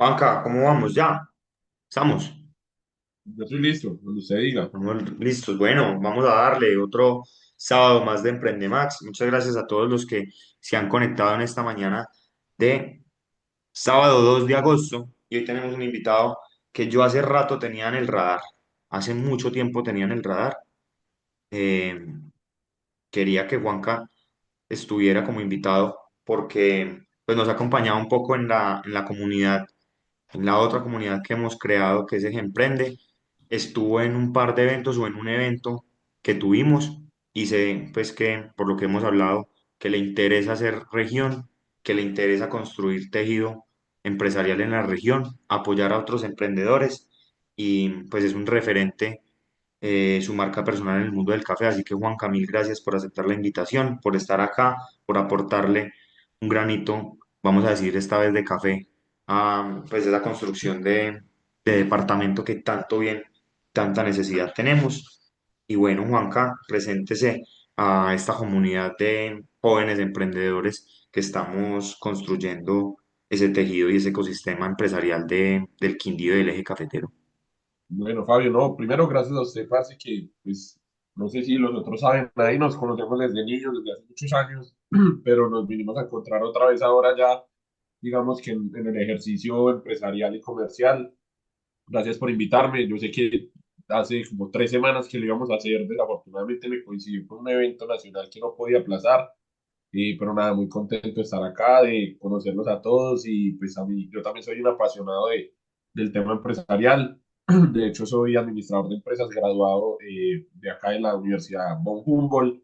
Juanca, ¿cómo vamos? Ya, estamos. Yo estoy listo, cuando usted diga. Vamos listos. Bueno, vamos a darle otro sábado más de Emprende Max. Muchas gracias a todos los que se han conectado en esta mañana de sábado 2 de agosto. Y hoy tenemos un invitado que yo hace rato tenía en el radar. Hace mucho tiempo tenía en el radar. Eh, Quería que Juanca estuviera como invitado porque pues, nos ha acompañado un poco en la comunidad, en la otra comunidad que hemos creado, que es Emprende. Estuvo en un par de eventos o en un evento que tuvimos y sé pues que por lo que hemos hablado, que le interesa hacer región, que le interesa construir tejido empresarial en la región, apoyar a otros emprendedores y pues es un referente su marca personal en el mundo del café. Así que Juan Camil, gracias por aceptar la invitación, por estar acá, por aportarle un granito, vamos a decir esta vez de café, a pues esa construcción de departamento que tanto bien, tanta necesidad tenemos. Y bueno, Juanca, preséntese a esta comunidad de jóvenes emprendedores que estamos construyendo ese tejido y ese ecosistema empresarial del Quindío y del eje cafetero. Bueno, Fabio, no, primero gracias a usted, parce, que pues no sé si los otros saben, ahí nos conocemos desde niños, desde hace muchos años, pero nos vinimos a encontrar otra vez ahora ya, digamos que en el ejercicio empresarial y comercial. Gracias por invitarme. Yo sé que hace como 3 semanas que lo íbamos a hacer, desafortunadamente me coincidió con un evento nacional que no podía aplazar. Pero nada, muy contento de estar acá, de conocerlos a todos y pues a mí, yo también soy un apasionado del tema empresarial. De hecho, soy administrador de empresas graduado de acá de la Universidad von Humboldt,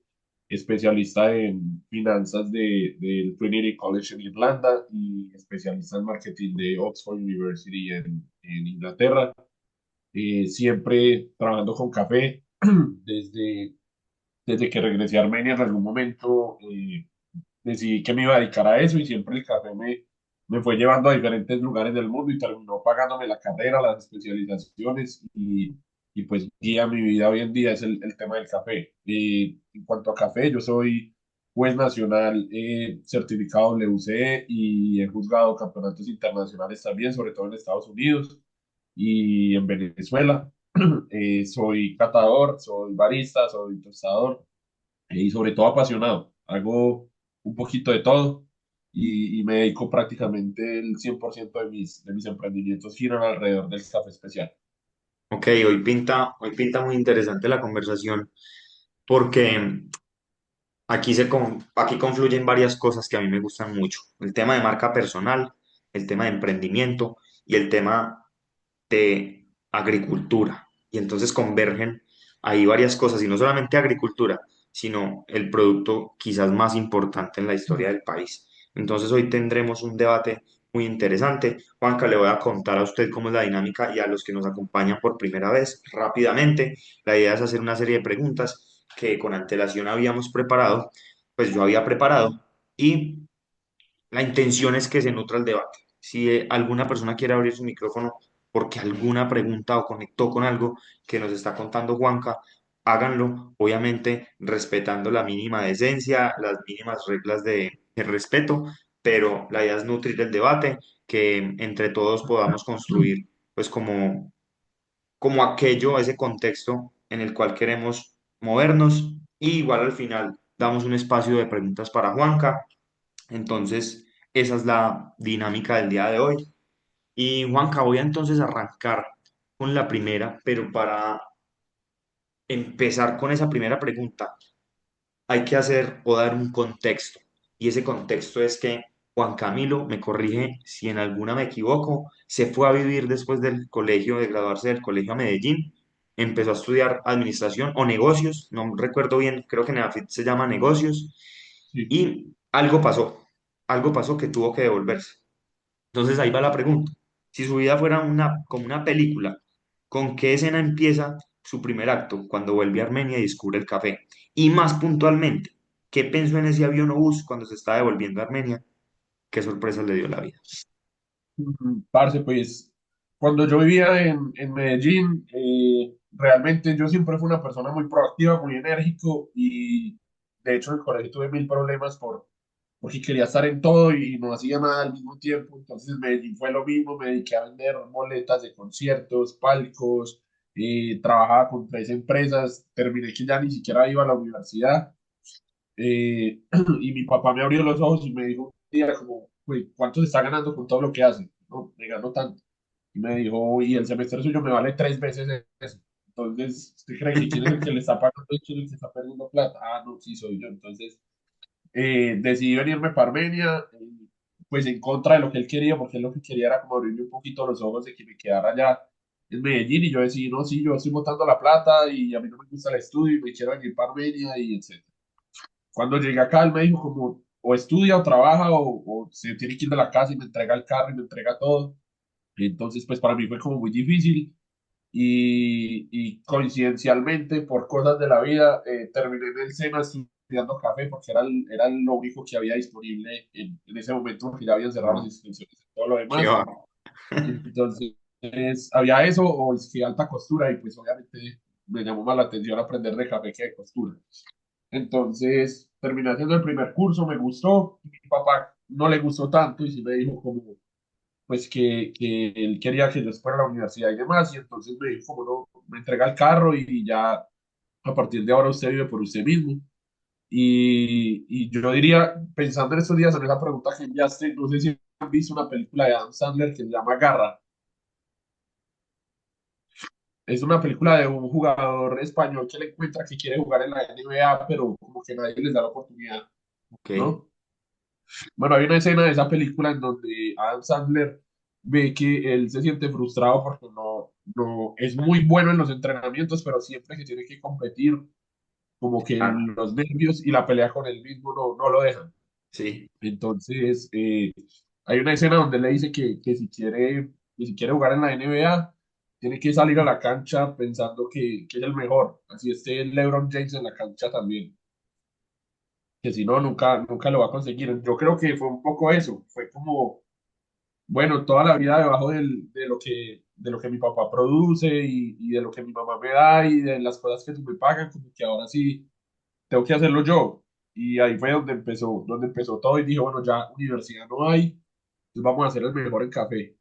especialista en finanzas del Trinity College en Irlanda y especialista en marketing de Oxford University en Inglaterra. Siempre trabajando con café desde, desde que regresé a Armenia en algún momento. Decidí que me iba a dedicar a eso y siempre el café me fue llevando a diferentes lugares del mundo y terminó pagándome la carrera, las especializaciones y pues guía mi vida hoy en día es el tema del café. En cuanto a café, yo soy juez nacional certificado WCE y he juzgado campeonatos internacionales también, sobre todo en Estados Unidos y en Venezuela. Soy catador, soy barista, soy tostador y sobre todo apasionado. Hago un poquito de todo y me dedico prácticamente el 100% de mis emprendimientos giran alrededor del café especial. Ok, hoy pinta muy interesante la conversación porque aquí confluyen varias cosas que a mí me gustan mucho. El tema de marca personal, el tema de emprendimiento y el tema de agricultura. Y entonces convergen ahí varias cosas, y no solamente agricultura, sino el producto quizás más importante en la historia del país. Entonces hoy tendremos un debate muy interesante. Juanca, le voy a contar a usted cómo es la dinámica y a los que nos acompañan por primera vez rápidamente. La idea es hacer una serie de preguntas que con antelación habíamos preparado, pues yo había preparado, y la intención es que se nutra el debate. Si alguna persona quiere abrir su micrófono porque alguna pregunta o conectó con algo que nos está contando Juanca, háganlo, obviamente respetando la mínima decencia, las mínimas reglas de respeto, pero la idea es nutrir el debate, que entre todos podamos construir pues como aquello, ese contexto en el cual queremos movernos, y igual al final damos un espacio de preguntas para Juanca. Entonces, esa es la dinámica del día de hoy. Y Juanca, voy a entonces arrancar con la primera, pero para empezar con esa primera pregunta, hay que hacer o dar un contexto. Y ese contexto es que Juan Camilo, me corrige si en alguna me equivoco, se fue a vivir después del colegio, de graduarse del colegio a Medellín, empezó a estudiar administración o negocios, no recuerdo bien, creo que en la FIT se llama negocios, Sí. y algo pasó que tuvo que devolverse. Entonces ahí va la pregunta. Si su vida fuera como una película, ¿con qué escena empieza su primer acto cuando vuelve a Armenia y descubre el café? Y más puntualmente, ¿qué pensó en ese avión o bus cuando se estaba devolviendo a Armenia? ¿Qué sorpresa le dio la vida? Parce, pues cuando yo vivía en Medellín, realmente yo siempre fui una persona muy proactiva, muy enérgico y de hecho en el colegio tuve mil problemas porque quería estar en todo y no hacía nada al mismo tiempo. Entonces Medellín fue lo mismo, me dediqué a vender boletas de conciertos, palcos, trabajaba con 3 empresas, terminé que ya ni siquiera iba a la universidad. Y mi papá me abrió los ojos y me dijo un día como, "Güey, ¿cuánto se está ganando con todo lo que hace?" No, me gano tanto. Y me dijo, y el semestre suyo me vale 3 veces eso. Entonces, ¿usted cree que quién es el que le está pagando y quién es el que está perdiendo plata? Ah, no, sí, soy yo. Entonces, decidí venirme para Armenia, pues en contra de lo que él quería, porque él lo que quería era como abrirme un poquito los ojos de que me quedara allá en Medellín. Y yo decidí, no, sí, yo estoy botando la plata y a mí no me gusta el estudio y me quiero venir para Armenia y etc. Cuando llegué acá, él me dijo como, o estudia o trabaja o se tiene que ir de la casa y me entrega el carro y me entrega todo. Entonces, pues para mí fue como muy difícil y coincidencialmente, por cosas de la vida, terminé en el SENA estudiando café porque era lo único que había disponible en ese momento porque ya habían cerrado las No, inscripciones y todo lo qué demás. va. Entonces, había eso o es que alta costura y pues obviamente me llamó más la atención aprender de café que de costura. Entonces, terminé haciendo el primer curso, me gustó, mi papá no le gustó tanto y sí me dijo como, pues que él quería que yo fuera a la universidad y demás, y entonces me dijo como no, me entrega el carro y ya a partir de ahora usted vive por usted mismo. Y yo diría, pensando en estos días en esa pregunta que enviaste, no sé si han visto una película de Adam Sandler que se llama Garra. Es una película de un jugador español que le encuentra que quiere jugar en la NBA, pero como que nadie les da la oportunidad, Ok, ¿no? Bueno, hay una escena de esa película en donde Adam Sandler ve que él se siente frustrado porque no es muy bueno en los entrenamientos, pero siempre que tiene que competir, como que claro, los nervios y la pelea con él mismo no lo dejan. sí. Entonces, hay una escena donde le dice que si quiere jugar en la NBA, tiene que salir a la cancha pensando que es el mejor. Así esté LeBron James en la cancha también, que si no, nunca lo va a conseguir. Yo creo que fue un poco eso, fue como bueno, toda la vida debajo de lo que mi papá produce y de lo que mi mamá me da y de las cosas que me pagan, como que ahora sí tengo que hacerlo yo. Y ahí fue donde empezó todo y dije, bueno, ya universidad no hay, entonces vamos a ser el mejor en café.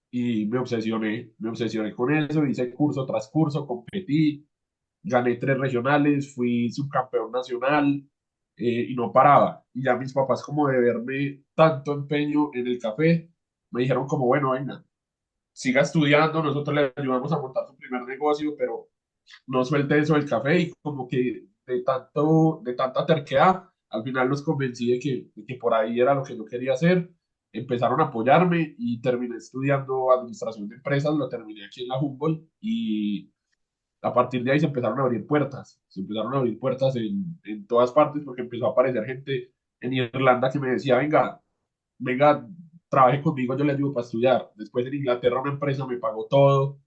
Y me obsesioné con eso, hice curso tras curso, competí, gané 3 regionales, fui subcampeón nacional y no paraba. Y ya mis papás, como de verme tanto empeño en el café, me dijeron como, bueno, venga, siga estudiando, nosotros le ayudamos a montar su primer negocio, pero no suelte eso del café y como que de tanta terquedad, al final los convencí de que por ahí era lo que yo quería hacer. Empezaron a apoyarme y terminé estudiando administración de empresas, lo terminé aquí en la Humboldt y a partir de ahí se empezaron a abrir puertas, se empezaron a abrir puertas en todas partes porque empezó a aparecer gente en Irlanda que me decía, venga, trabaje conmigo, yo le ayudo para estudiar. Después en Inglaterra una empresa me pagó todo.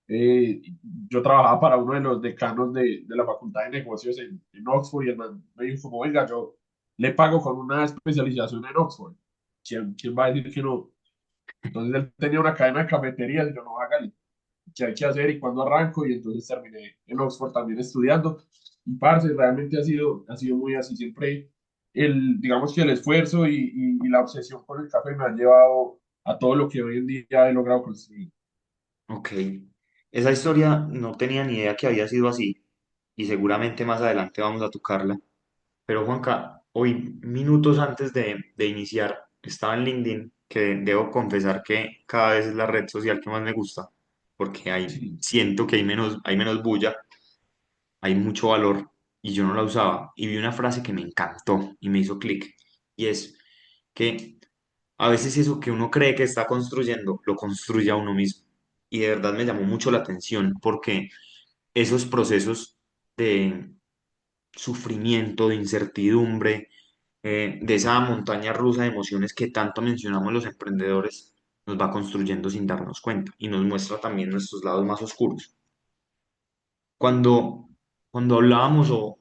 Eh, yo trabajaba para uno de los decanos de la Facultad de Negocios en Oxford y el man me dijo como, venga, yo le pago con una especialización en Oxford. ¿Quién va a decir que no? Entonces él tenía una cadena de cafeterías y yo no, hágale qué hay que hacer y cuándo arranco, y entonces terminé en Oxford también estudiando. Y parce, realmente ha sido muy así, siempre digamos que el esfuerzo y la obsesión con el café me han llevado a todo lo que hoy en día he logrado construir. Ok. Esa historia no tenía ni idea que había sido así y seguramente más adelante vamos a tocarla. Pero Juanca, hoy, minutos antes de iniciar, estaba en LinkedIn, que debo confesar que cada vez es la red social que más me gusta, porque Sí, siento que hay menos bulla, hay mucho valor y yo no la usaba. Y vi una frase que me encantó y me hizo clic, y es que a veces eso que uno cree que está construyendo, lo construye a uno mismo. Y de verdad me llamó mucho la atención porque esos procesos de sufrimiento, de incertidumbre, de esa montaña rusa de emociones que tanto mencionamos los emprendedores, nos va construyendo sin darnos cuenta y nos muestra también nuestros lados más oscuros. Cuando, cuando hablábamos o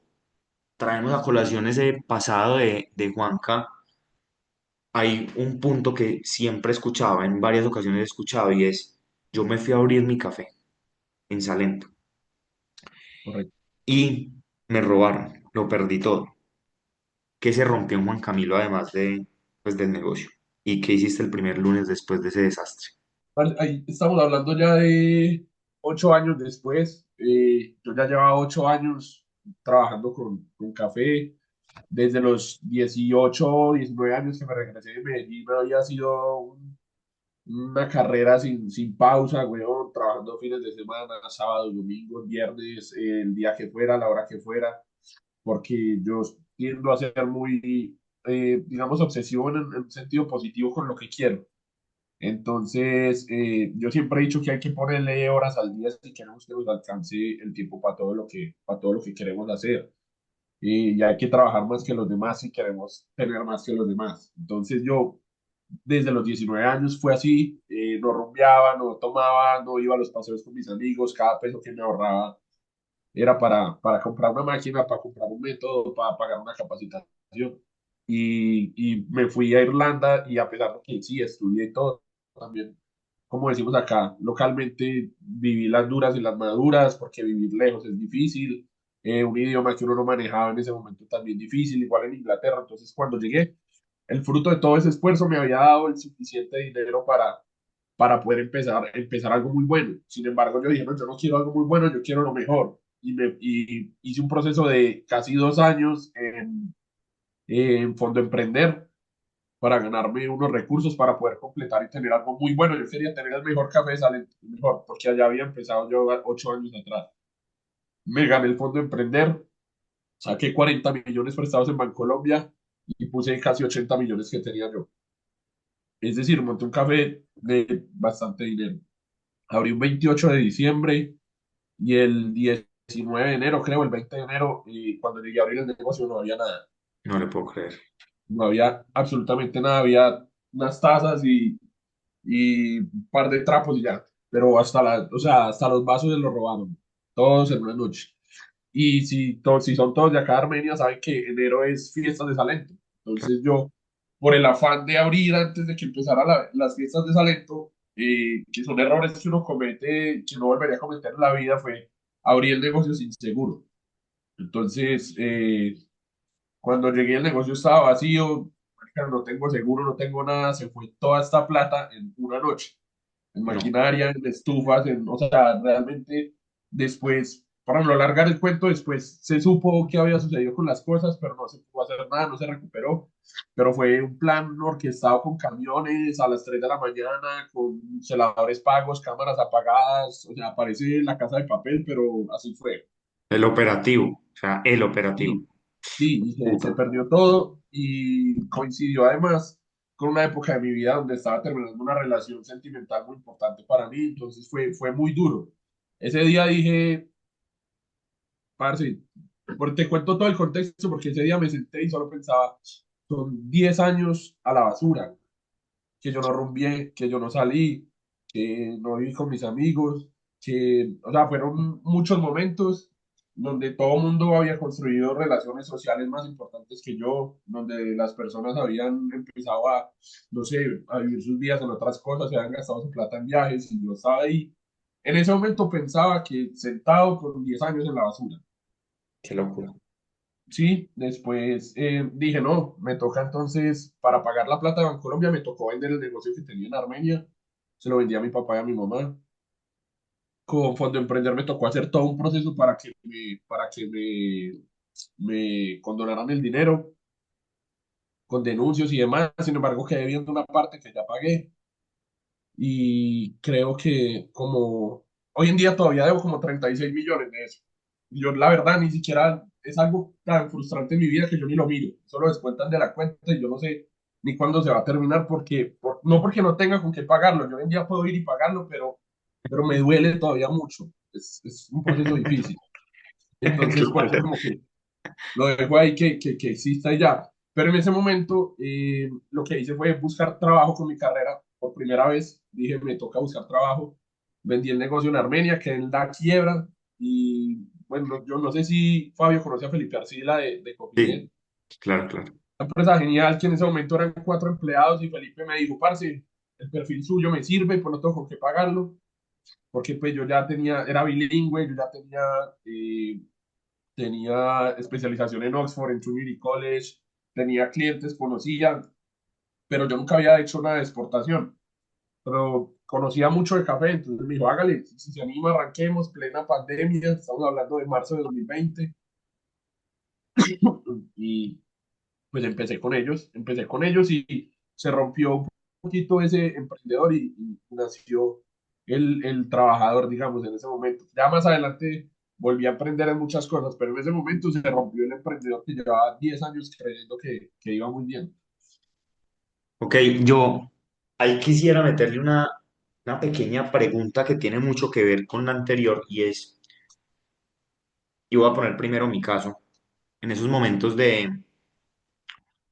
traemos a colación ese pasado de Juanca, hay un punto que siempre escuchaba, en varias ocasiones he escuchado, y es, yo me fui a abrir mi café en Salento correcto. y me robaron, lo perdí todo. ¿Qué se rompió en Juan Camilo además de, pues, del negocio? ¿Y qué hiciste el primer lunes después de ese desastre? Ahí estamos hablando ya de 8 años después. Yo ya llevaba 8 años trabajando con café. Desde los 18 19 años que me regresé de Medellín, había sido una carrera sin pausa, weón, trabajando fines de semana, sábados, domingos, viernes, el día que fuera, la hora que fuera, porque yo tiendo a ser muy, digamos, obsesivo en un sentido positivo con lo que quiero. Entonces, yo siempre he dicho que hay que ponerle horas al día si queremos que nos alcance el tiempo para todo lo que queremos hacer. Y hay que trabajar más que los demás si queremos tener más que los demás. Entonces, yo desde los 19 años fue así, no rumbeaba, no tomaba, no iba a los paseos con mis amigos, cada peso que me ahorraba era para comprar una máquina, para comprar un método, para pagar una capacitación. Y me fui a Irlanda y a pesar de que sí, estudié y todo, también, como decimos acá, localmente viví las duras y las maduras, porque vivir lejos es difícil, un idioma que uno no manejaba en ese momento también difícil, igual en Inglaterra. Entonces, cuando llegué, el fruto de todo ese esfuerzo me había dado el suficiente dinero para poder empezar algo muy bueno. Sin embargo, yo dije, no, yo no quiero algo muy bueno, yo quiero lo mejor. Y hice un proceso de casi 2 años en Fondo Emprender para ganarme unos recursos para poder completar y tener algo muy bueno. Yo quería tener el mejor café de Salento, el mejor, porque allá había empezado yo 8 años atrás. Me gané el Fondo Emprender, saqué 40 millones prestados en Bancolombia y puse casi 80 millones que tenía yo. Es decir, monté un café de bastante dinero. Abrí un 28 de diciembre y el 19 de enero, creo, el 20 de enero, y cuando llegué a abrir el negocio no había nada. No le puedo creer. No había absolutamente nada. Había unas tazas y un par de trapos y ya. Pero o sea, hasta los vasos se los robaron. Todos en una noche. Y si son todos de acá de Armenia, saben que enero es fiestas de Salento. Entonces yo, por el afán de abrir antes de que empezaran las fiestas de Salento, que son errores que uno comete, que no volvería a cometer en la vida, fue abrir el negocio sin seguro. Entonces, cuando llegué el negocio estaba vacío, marica, no tengo seguro, no tengo nada, se fue toda esta plata en una noche en No. maquinaria, en estufas, o sea, realmente después, para no alargar el cuento, después se supo qué había sucedido con las cosas, pero no se pudo hacer nada, no se recuperó, pero fue un plan orquestado con camiones a las 3 de la mañana, con celadores pagos, cámaras apagadas, o sea, parece la casa de papel, pero así fue. El operativo, o sea, el operativo. Sí, sí, y se Puta. perdió todo y coincidió además con una época de mi vida donde estaba terminando una relación sentimental muy importante para mí, entonces fue muy duro. Ese día dije, parce, te cuento todo el contexto porque ese día me senté y solo pensaba, son 10 años a la basura, que yo no rumbié, que yo no salí, que no viví con mis amigos, que, o sea, fueron muchos momentos donde todo el mundo había construido relaciones sociales más importantes que yo, donde las personas habían empezado a, no sé, a vivir sus días en otras cosas, se habían gastado su plata en viajes y yo estaba ahí. En ese momento pensaba que sentado con 10 años en la basura. Qué locura. Sí, después dije, no, me toca entonces, para pagar la plata de Bancolombia, me tocó vender el negocio que tenía en Armenia, se lo vendí a mi papá y a mi mamá. Con Fondo Emprender me tocó hacer todo un proceso para que me condonaran el dinero, con denuncios y demás. Sin embargo, quedé viendo una parte que ya pagué y creo que como hoy en día todavía debo como 36 millones de eso. Yo la verdad ni siquiera es algo tan frustrante en mi vida que yo ni lo miro. Solo descuentan de la cuenta y yo no sé ni cuándo se va a terminar no porque no tenga con qué pagarlo. Yo hoy en día puedo ir y pagarlo, pero me duele todavía mucho. Es un proceso difícil. Entonces por eso Claro. como que lo dejo ahí que exista y ya. Pero en ese momento lo que hice fue buscar trabajo con mi carrera. Por primera vez dije, me toca buscar trabajo. Vendí el negocio en Armenia, que en la quiebra. Y bueno, yo no sé si Fabio conoce a Felipe Arcila de Sí, Cofinet. claro, claro. Una empresa genial que en ese momento eran 4 empleados y Felipe me dijo, parce, el perfil suyo me sirve, pues no tengo con qué pagarlo, porque pues yo ya era bilingüe, yo ya tenía especialización en Oxford, en Trinity College, tenía clientes, conocía, pero yo nunca había hecho nada de exportación. Pero conocía mucho de café, entonces me dijo, hágale, si se anima, arranquemos, plena pandemia, estamos hablando de marzo de 2020, y pues empecé con ellos y se rompió un poquito ese emprendedor y nació el trabajador, digamos, en ese momento. Ya más adelante volví a aprender en muchas cosas, pero en ese momento se rompió el emprendedor que llevaba 10 años creyendo que iba muy bien. Ok, yo ahí quisiera meterle una pequeña pregunta que tiene mucho que ver con la anterior y es, y voy a poner primero mi caso, en esos momentos de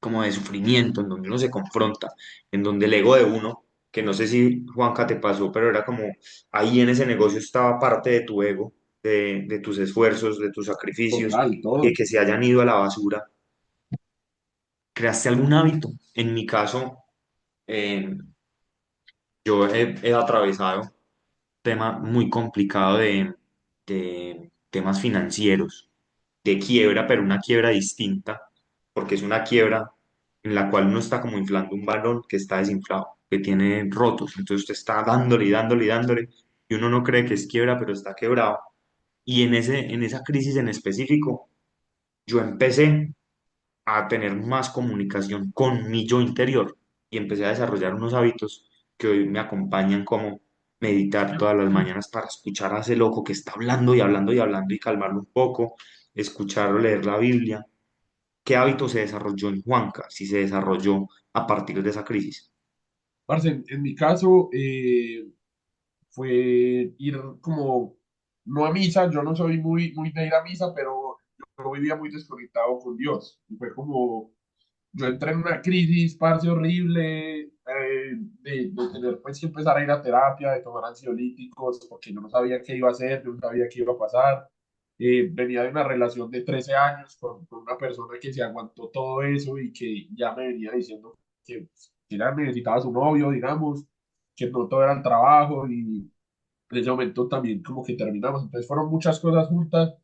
como de sufrimiento, en donde uno se confronta, en donde el ego de uno, que no sé si Juanca te pasó, pero era como ahí en ese negocio estaba parte de tu ego, de tus esfuerzos, de tus sacrificios, Total, y todo. que se hayan ido a la basura. ¿Creaste algún hábito? En mi caso, eh, yo he atravesado tema muy complicado de temas financieros, de quiebra, pero una quiebra distinta, porque es una quiebra en la cual uno está como inflando un balón que está desinflado, que tiene rotos, entonces usted está dándole y dándole y dándole, y uno no cree que es quiebra, pero está quebrado. Y en esa crisis en específico, yo empecé a tener más comunicación con mi yo interior y empecé a desarrollar unos hábitos que hoy me acompañan como meditar todas las mañanas para escuchar a ese loco que está hablando y hablando y hablando y calmarlo un poco, escucharlo leer la Biblia. ¿Qué hábito se desarrolló en Juanca si se desarrolló a partir de esa crisis? Parce, en mi caso, fue ir como, no a misa, yo no soy muy de ir a misa, pero yo vivía muy desconectado con Dios. Y fue como, yo entré en una crisis, parce, horrible, de tener pues que empezar a ir a terapia, de tomar ansiolíticos, porque yo no sabía qué iba a hacer, yo no sabía qué iba a pasar. Venía de una relación de 13 años con una persona que se aguantó todo eso y que ya me venía diciendo que ella necesitaba a su novio, digamos, que no todo era el trabajo y en ese momento también como que terminamos. Entonces fueron muchas cosas juntas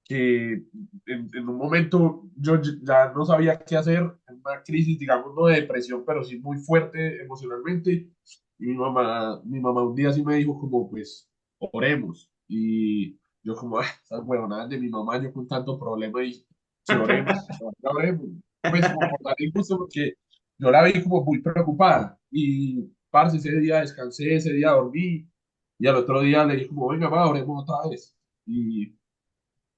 que en un momento yo ya no sabía qué hacer, en una crisis, digamos, no de depresión, pero sí muy fuerte emocionalmente. Y mi mamá un día sí me dijo como, pues, oremos. Y yo como, esas huevonadas de mi mamá, yo con tanto problema y si oremos, oremos. Pues como por darle gusto, porque yo la vi como muy preocupada. Y, parce, ese día descansé, ese día dormí. Y al otro día le dije como, venga, va, oremos otra vez. Y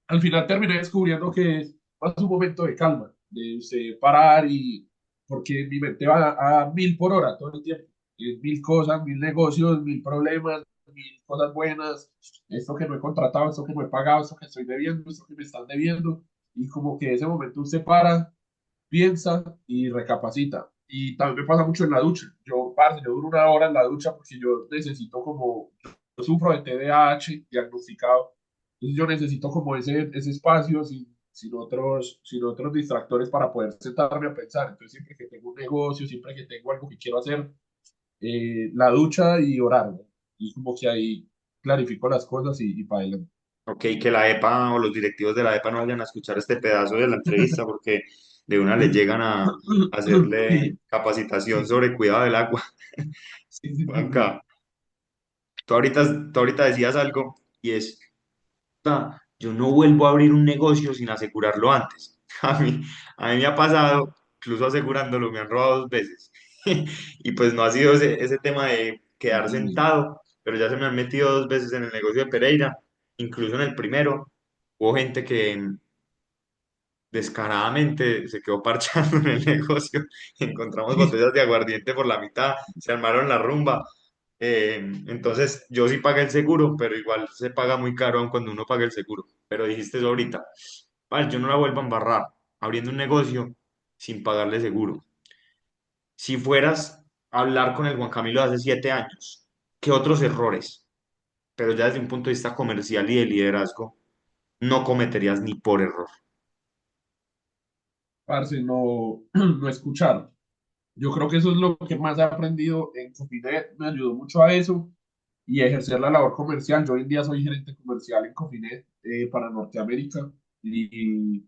al final terminé descubriendo que es más un momento de calma, de usted parar y porque mi mente va a 1000 por hora todo el tiempo. Mil cosas, mil negocios, mil problemas, mil cosas buenas, esto que no he contratado, esto que no he pagado, esto que estoy debiendo, esto que me están debiendo. Y como que ese momento usted para, piensa y recapacita. Y también me pasa mucho en la ducha. Yo, parce, yo duro una hora en la ducha porque yo necesito como, yo sufro de TDAH diagnosticado, entonces yo necesito como ese espacio sin otros distractores para poder sentarme a pensar. Entonces siempre que tengo un negocio, siempre que tengo algo que quiero hacer, la ducha y orar, ¿no? Y como que ahí clarifico las cosas y para adelante. Ok, que la EPA o los directivos de la EPA no vayan a escuchar este pedazo de la entrevista porque de una le llegan a hacerle Sí, capacitación sobre cuidado del agua. sí, sí, sí, sí. Juanca, tú ahorita decías algo y es, yo no vuelvo a abrir un negocio sin asegurarlo antes. A mí me ha pasado, incluso asegurándolo, me han robado 2 veces. Y pues no ha sido ese tema de quedar Sí. sentado, pero ya se me han metido 2 veces en el negocio de Pereira. Incluso en el primero hubo gente que descaradamente se quedó parchando en el negocio. Encontramos botellas de aguardiente por la mitad, se armaron la rumba. Entonces, yo sí pagué el seguro, pero igual se paga muy caro aun cuando uno paga el seguro. Pero dijiste eso ahorita, vale, yo no la vuelvo a embarrar abriendo un negocio sin pagarle seguro. Si fueras a hablar con el Juan Camilo de hace 7 años, ¿qué otros errores, pero ya desde un punto de vista comercial y de liderazgo, no cometerías ni por error? Parce, no, no escuchar. Yo creo que eso es lo que más he aprendido en Cofinet, me ayudó mucho a eso y ejercer la labor comercial. Yo hoy en día soy gerente comercial en Cofinet para Norteamérica y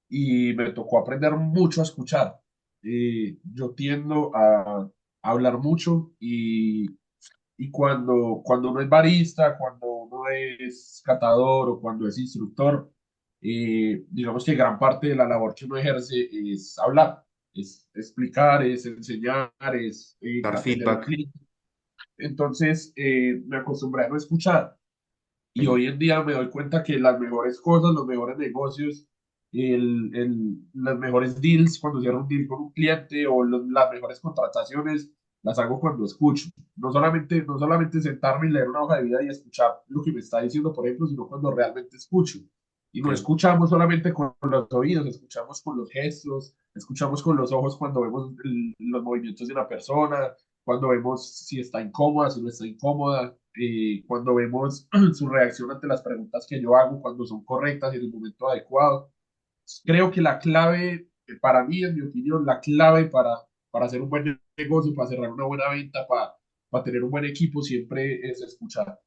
y me tocó aprender mucho a escuchar. Yo tiendo a hablar mucho y cuando uno es barista, cuando uno es catador o cuando es instructor, digamos que gran parte de la labor que uno ejerce es hablar, es explicar, es enseñar, es Dar atender al feedback. cliente. Entonces, me acostumbré a no escuchar y Sí, hoy en día me doy cuenta que las mejores cosas, los mejores negocios, las mejores deals, cuando cierro un deal con un cliente o las mejores contrataciones, las hago cuando escucho. No solamente sentarme y leer una hoja de vida y escuchar lo que me está diciendo, por ejemplo, sino cuando realmente escucho. Y ok. no escuchamos solamente con los oídos, escuchamos con los gestos, escuchamos con los ojos cuando vemos los movimientos de una persona, cuando vemos si está incómoda, si no está incómoda, cuando vemos su reacción ante las preguntas que yo hago, cuando son correctas y en el momento adecuado. Creo que la clave, para mí, en mi opinión, la clave para hacer un buen negocio, para cerrar una buena venta, para tener un buen equipo, siempre es escuchar.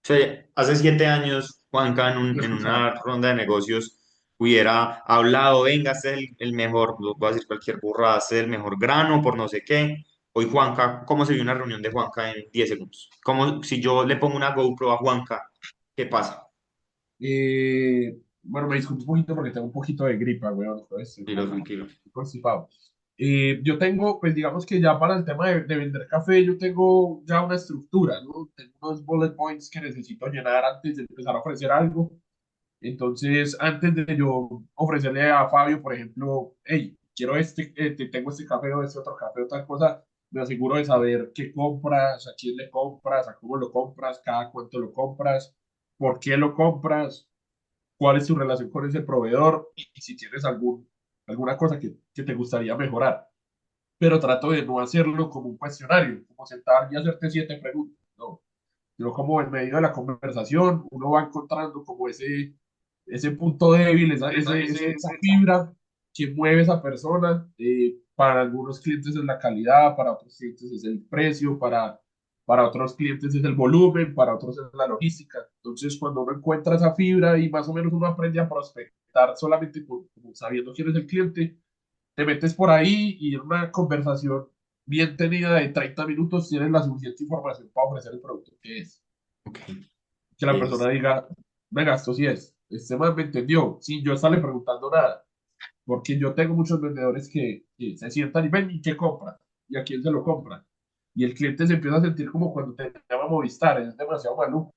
Sí, hace 7 años, Juanca, en Escuchar. una ronda de negocios, hubiera hablado, venga, este es el mejor, voy a decir cualquier burrada, este es el mejor grano por no sé qué. Hoy Juanca, ¿cómo se vio una reunión de Juanca en 10 segundos? Como si yo le pongo una GoPro a Juanca, ¿qué pasa? Bueno, me disculpo un poquito porque tengo un poquito de gripa, weón. Entonces estoy Tranquilo, como tranquilo. constipado. Yo tengo, pues digamos que ya para el tema de vender café, yo tengo ya una estructura, ¿no? Tengo unos bullet points que necesito llenar antes de empezar a ofrecer algo. Entonces, antes de yo ofrecerle a Fabio, por ejemplo, hey, quiero tengo este café o este otro café o tal cosa, me aseguro de saber qué compras, a quién le compras, a cómo lo compras, cada cuánto lo compras, por qué lo compras, cuál es tu relación con ese proveedor y si tienes alguna cosa que te gustaría mejorar. Pero trato de no hacerlo como un cuestionario, como sentar y hacerte 7 preguntas, ¿no? Sino como en medio de la conversación uno va encontrando como ese punto débil, esa fibra que mueve a esa persona. Para algunos clientes es la calidad, para otros clientes es el precio, para otros clientes es el volumen, para otros es la logística. Entonces, cuando uno encuentra esa fibra y más o menos uno aprende a prospectar solamente como sabiendo quién es el cliente, te metes por ahí y en una conversación bien tenida de 30 minutos tienes la suficiente información para ofrecer el producto que es. Ok, Que la es, persona diga, venga, esto sí es. Este man me entendió, sin yo estarle preguntando nada. Porque yo tengo muchos vendedores que se sientan y ven y qué compran y a quién se lo compran. Y el cliente se empieza a sentir como cuando te llama Movistar, es demasiado maluco.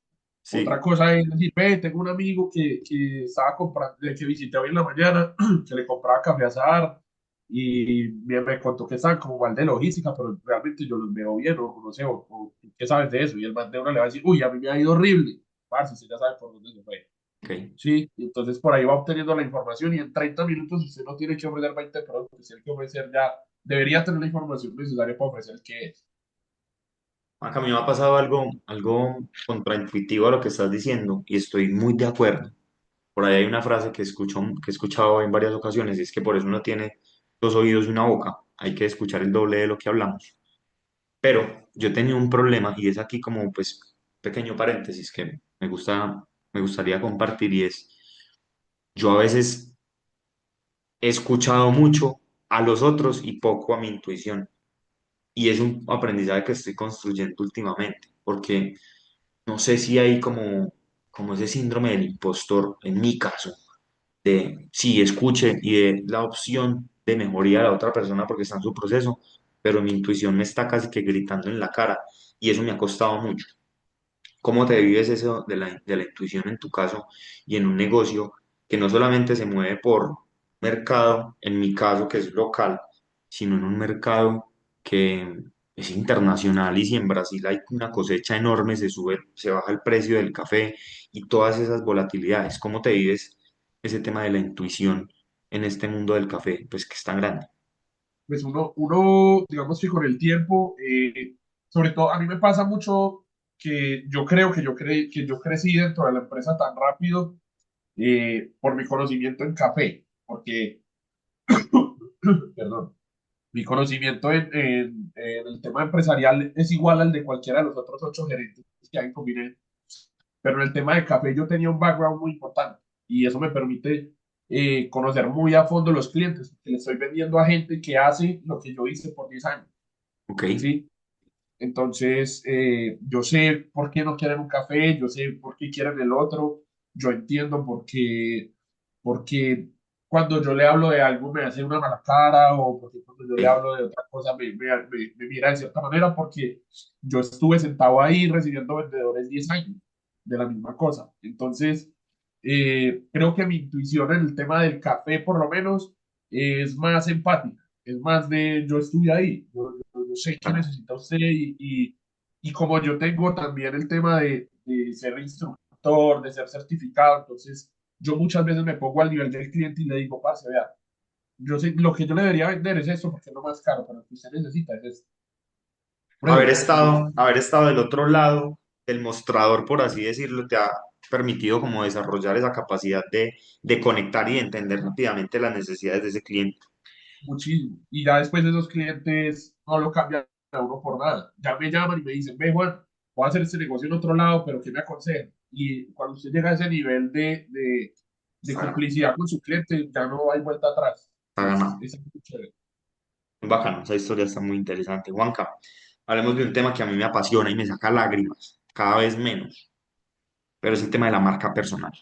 Otra sí, cosa es decir, ve, tengo un amigo que estaba comprando, que visité hoy en la mañana, que le compraba café a Sahar y me contó que estaban como mal de logística, pero realmente yo los veo bien, o no sé, o qué sabes de eso. Y el man de una le va a decir, uy, a mí me ha ido horrible. Parce, usted ya sabe por dónde se fue. ok. Sí, y entonces por ahí va obteniendo la información y en 30 minutos usted no tiene que ofrecer 20 productos, tiene que ofrecer ya, debería tener la información necesaria para ofrecer qué es. Juanca, a mí me ha pasado algo contraintuitivo a lo que estás diciendo y estoy muy de acuerdo. Por ahí hay una frase que he escuchado en varias ocasiones, y es que por eso uno tiene 2 oídos y una boca. Hay que escuchar el doble de lo que hablamos. Pero yo tenía un problema, y es aquí como pues pequeño paréntesis que me gustaría compartir, y es, yo a veces he escuchado mucho a los otros y poco a mi intuición. Y es un aprendizaje que estoy construyendo últimamente, porque no sé si hay como ese síndrome del impostor, en mi caso de sí, escuche y de la opción de mejoría a la otra persona porque está en su proceso, pero mi intuición me está casi que gritando en la cara y eso me ha costado mucho. ¿Cómo te vives eso de la intuición en tu caso y en un negocio que no solamente se mueve por mercado, en mi caso que es local, sino en un mercado que es internacional? Y si en Brasil hay una cosecha enorme, se sube, se baja el precio del café y todas esas volatilidades. ¿Cómo te vives ese tema de la intuición en este mundo del café, pues que es tan grande? Pues digamos que con el tiempo, sobre todo a mí me pasa mucho que yo creo que yo crecí dentro de la empresa tan rápido por mi conocimiento en café, porque, perdón, mi conocimiento en el tema empresarial es igual al de cualquiera de los otros 8 gerentes que hay en Combined. Pero en el tema de café yo tenía un background muy importante y eso me permite conocer muy a fondo los clientes, porque le estoy vendiendo a gente que hace lo que yo hice por 10 años, Ok. ¿sí? Entonces, yo sé por qué no quieren un café, yo sé por qué quieren el otro, yo entiendo porque cuando yo le hablo de algo me hace una mala cara o porque cuando yo le Ok. hablo de otra cosa me mira de cierta manera porque yo estuve sentado ahí recibiendo vendedores 10 años de la misma cosa. Entonces, creo que mi intuición en el tema del café, por lo menos, es más empática, es más de yo estuve ahí, yo sé qué Claro. necesita usted y como yo tengo también el tema de ser instructor, de ser certificado, entonces yo muchas veces me pongo al nivel del cliente y le digo, parce, vea, yo sé, lo que yo le debería vender es esto porque es lo más caro, pero lo que usted necesita es esto. Pruebe. Haber estado del otro lado del mostrador, por así decirlo, te ha permitido como desarrollar esa capacidad de conectar y de entender rápidamente las necesidades de ese cliente. Muchísimo. Y ya después de esos clientes no lo cambian a uno por nada. Ya me llaman y me dicen, ve Juan, voy a hacer este negocio en otro lado, pero ¿qué me aconsejan? Y cuando usted llega a ese nivel de Está ganado, complicidad con su cliente, ya no hay vuelta atrás. está ganado. Es muy chévere. Muy bacano, esa historia está muy interesante. Juanca, hablemos de un tema que a mí me apasiona y me saca lágrimas, cada vez menos, pero es el tema de la marca personal.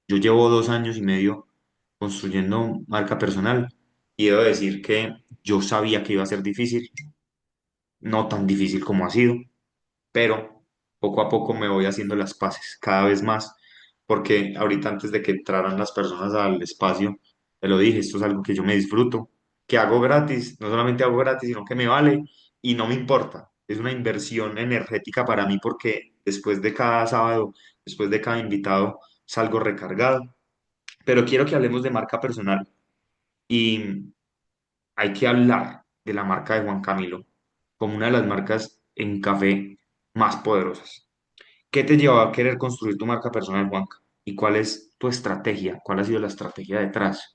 Yo llevo 2 años y medio construyendo marca personal y debo decir que yo sabía que iba a ser difícil, no tan difícil como ha sido, pero poco a poco me voy haciendo las paces cada vez más, porque ahorita antes de que entraran las personas al espacio, te lo dije, esto es algo que yo me disfruto, que hago gratis, no solamente hago gratis, sino que me vale y no me importa. Es una inversión energética para mí porque después de cada sábado, después de cada invitado, salgo recargado. Pero quiero que hablemos de marca personal y hay que hablar de la marca de Juan Camilo como una de las marcas en café más poderosas. ¿Qué te llevó a querer construir tu marca personal, Juanca? ¿Y cuál es tu estrategia? ¿Cuál ha sido la estrategia detrás?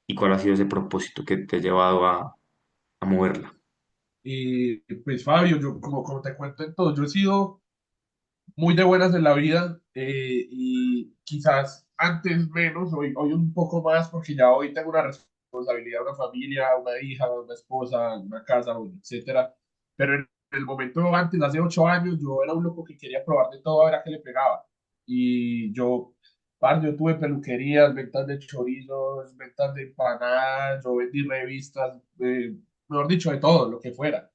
¿Y cuál ha sido ese propósito que te ha llevado a moverla? Y pues Fabio, yo como te cuento en todo, yo he sido muy de buenas en la vida y quizás antes menos, hoy un poco más, porque ya hoy tengo una responsabilidad, una familia, una hija, una esposa, una casa, etcétera. Pero en el momento antes, hace 8 años, yo era un loco que quería probar de todo a ver a qué le pegaba. Y yo tuve peluquerías, ventas de chorizos, ventas de empanadas, yo vendí revistas, mejor dicho, de todo, lo que fuera.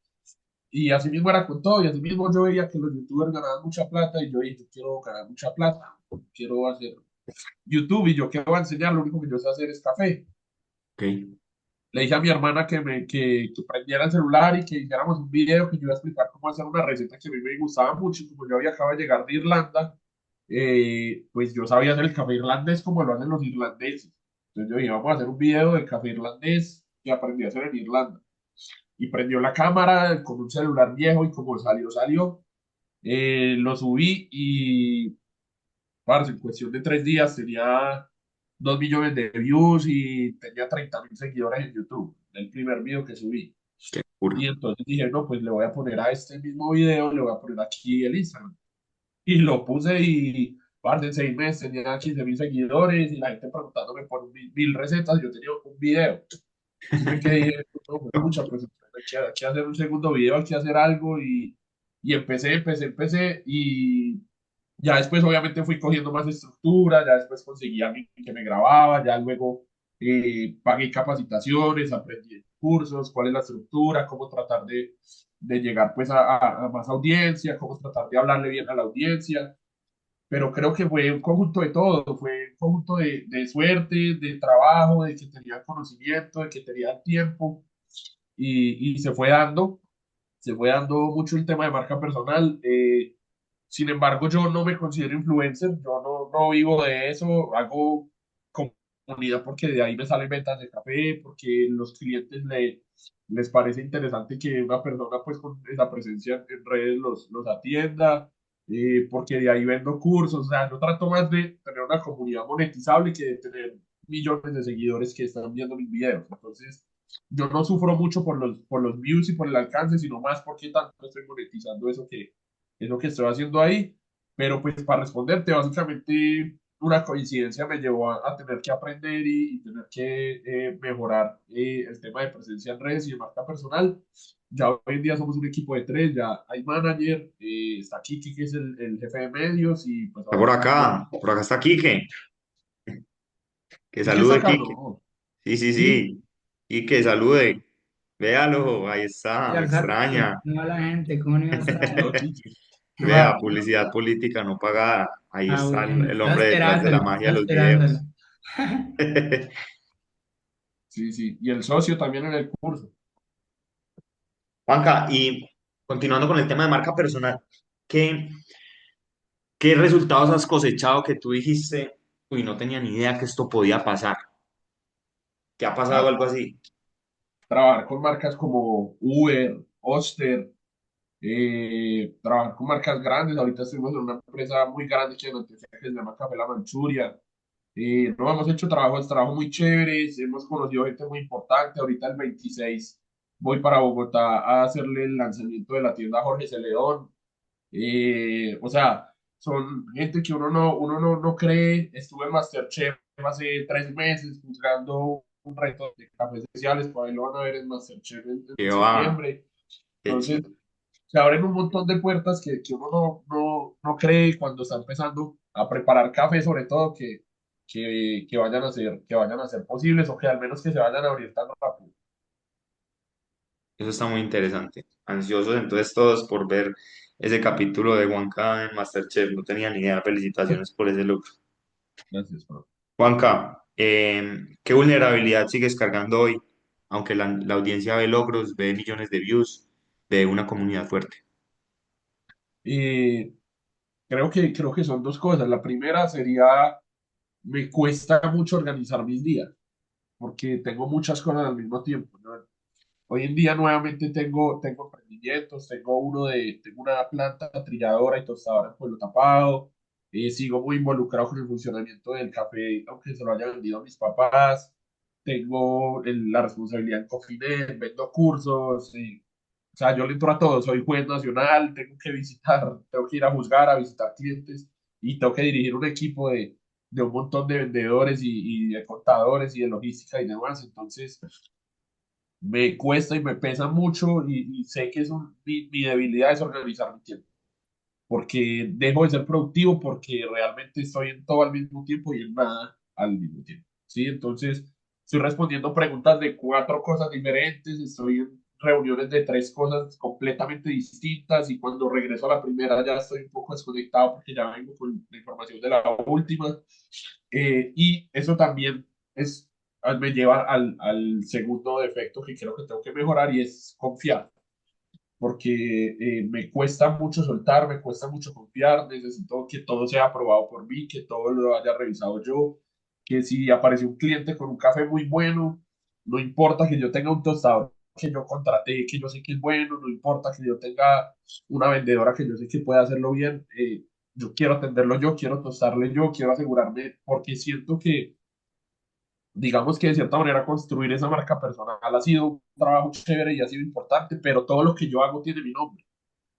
Y así mismo era con todo, y así mismo yo veía que los youtubers ganaban mucha plata, y yo dije, yo quiero ganar mucha plata, quiero hacer YouTube, y yo qué voy a enseñar, lo único que yo sé hacer es café. ¿Ok? Le dije a mi hermana que prendiera el celular y que hiciéramos un video que yo iba a explicar cómo hacer una receta que a mí me gustaba mucho, y como yo había acabado de llegar de Irlanda, pues yo sabía hacer el café irlandés como lo hacen los irlandeses. Entonces yo dije, vamos a hacer un video de café irlandés que aprendí a hacer en Irlanda. Y prendió la cámara con un celular viejo y como salió, salió. Lo subí y, parce, en cuestión de 3 días tenía 2 millones de views y tenía 30.000 seguidores en YouTube, el primer video que subí. Qué locura. Y entonces dije, no, pues le voy a poner a este mismo video, le voy a poner aquí el Instagram. Y lo puse y, parce, en 6 meses tenía 15.000 seguidores y la gente preguntándome por mil recetas. Yo tenía un video. Sí fue que dije, no, pues, pucha, pues hay que hacer un segundo video, hay que hacer algo y empecé y ya después obviamente fui cogiendo más estructura, ya después conseguí a alguien que me grababa, ya luego pagué capacitaciones, aprendí cursos, cuál es la estructura, cómo tratar de llegar pues a más audiencia, cómo tratar de hablarle bien a la audiencia, pero creo que fue un conjunto de todo, fue un conjunto de suerte, de trabajo, de que tenía conocimiento, de que tenía tiempo y se fue dando mucho el tema de marca personal. Sin embargo, yo no me considero influencer, yo no vivo de eso, hago comunidad porque de ahí me salen ventas de café, porque los clientes les parece interesante que una persona pues con esa presencia en redes los atienda, porque de ahí vendo cursos, o sea, no trato más de tener una comunidad monetizable que de tener millones de seguidores que están viendo mis videos. Entonces, yo no sufro mucho por los views y por el alcance, sino más porque tanto estoy monetizando eso que es lo que estoy haciendo ahí. Pero pues para responderte, básicamente una coincidencia me llevó a tener que aprender y tener que mejorar el tema de presencia en redes y de marca personal. Ya hoy en día somos un equipo de tres, ya hay manager, está Kiki, que es el jefe de medios, y pues Está ahora estoy yo. por acá está Quique, que ¿Y qué está salude acá? Quique. No. Sí, sí, Sí, sí, Quique, salude. Véalo, ahí está, me Ya sabe, extraña. no la gente, ¿cómo no iba a estar? no, Kiki. ¿Qué Vea, va? publicidad política no pagada. Ahí Ah, está bueno, el hombre detrás de la magia estaba de los esperándolo. videos. Sí, sí. Y el socio también en el curso. Juanca, y continuando con el tema de marca personal, ¿qué, qué resultados has cosechado que tú dijiste, uy, no tenía ni idea que esto podía pasar? ¿Te ha pasado Ah, algo así? trabajar con marcas como Uber, Oster, trabajar con marcas grandes. Ahorita estuvimos en una empresa muy grande que nos decía que se llama Café La Manchuria. No, hemos hecho trabajos muy chéveres, hemos conocido gente muy importante. Ahorita el 26 voy para Bogotá a hacerle el lanzamiento de la tienda Jorge Celedón. O sea, son gente que uno no cree. Estuve en MasterChef hace 3 meses juzgando un reto de cafés especiales, por ahí lo van a ver en MasterChef Que en va, septiembre. qué Entonces, chido. se abren un montón de puertas que uno no cree cuando está empezando a preparar café, sobre todo que vayan a ser posibles, o que al menos que se vayan a abrir tan rápido. Eso está muy interesante. Ansiosos entonces todos por ver ese capítulo de Juanca en MasterChef. No tenía ni idea. Felicitaciones por ese look. Gracias, bro. Juanca, ¿qué vulnerabilidad sigues cargando hoy? Aunque la audiencia ve logros, ve millones de views, ve una comunidad fuerte. Y creo que son dos cosas. La primera sería, me cuesta mucho organizar mis días, porque tengo muchas cosas al mismo tiempo, ¿no? Hoy en día nuevamente tengo emprendimientos, tengo una planta trilladora y tostadora en Pueblo Tapado. Sigo muy involucrado con el funcionamiento del café, aunque se lo haya vendido a mis papás. Tengo la responsabilidad en Cofinet, vendo cursos. O sea, yo le entro a todo, soy juez nacional, tengo que visitar, tengo que ir a juzgar, a visitar clientes, y tengo que dirigir un equipo de un montón de vendedores y de contadores y de logística y demás. Entonces, me cuesta y me pesa mucho, y sé que mi debilidad es organizar mi tiempo, porque dejo de ser productivo porque realmente estoy en todo al mismo tiempo y en nada al mismo tiempo. ¿Sí? Entonces, estoy respondiendo preguntas de 4 cosas diferentes, estoy en reuniones de 3 cosas completamente distintas, y cuando regreso a la primera ya estoy un poco desconectado porque ya vengo con la información de la última. Y eso también es, me lleva al segundo defecto que creo que tengo que mejorar, y es confiar, porque me cuesta mucho soltar, me cuesta mucho confiar. Necesito que todo sea aprobado por mí, que todo lo haya revisado yo, que si aparece un cliente con un café muy bueno, no importa que yo tenga un tostador que yo contraté, que yo sé que es bueno, no importa que yo tenga una vendedora que yo sé que puede hacerlo bien. Yo quiero atenderlo yo, quiero tostarle yo, quiero asegurarme, porque siento que, digamos que de cierta manera construir esa marca personal ha sido un trabajo chévere y ha sido importante, pero todo lo que yo hago tiene mi nombre.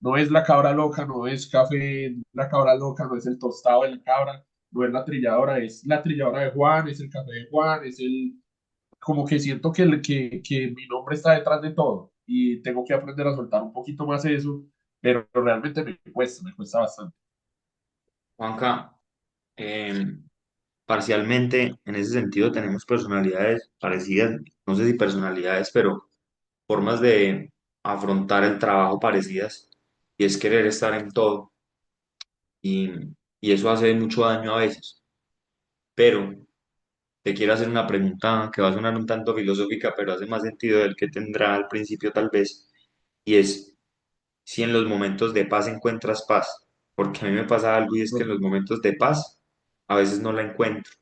No es la cabra loca, no es café la cabra loca, no es el tostado de la cabra, no es la trilladora, es la trilladora de Juan, es el café de Juan, es el... Como que siento que mi nombre está detrás de todo, y tengo que aprender a soltar un poquito más eso, pero realmente me cuesta bastante. Juanca, parcialmente en ese sentido tenemos personalidades parecidas, no sé si personalidades, pero formas de afrontar el trabajo parecidas y es querer estar en todo y, y eso hace mucho daño a veces. Pero te quiero hacer una pregunta que va a sonar un tanto filosófica, pero hace más sentido del que tendrá al principio tal vez, y es si en los momentos de paz encuentras paz, porque a mí me pasa algo y es que en No, los momentos de paz a veces no la encuentro,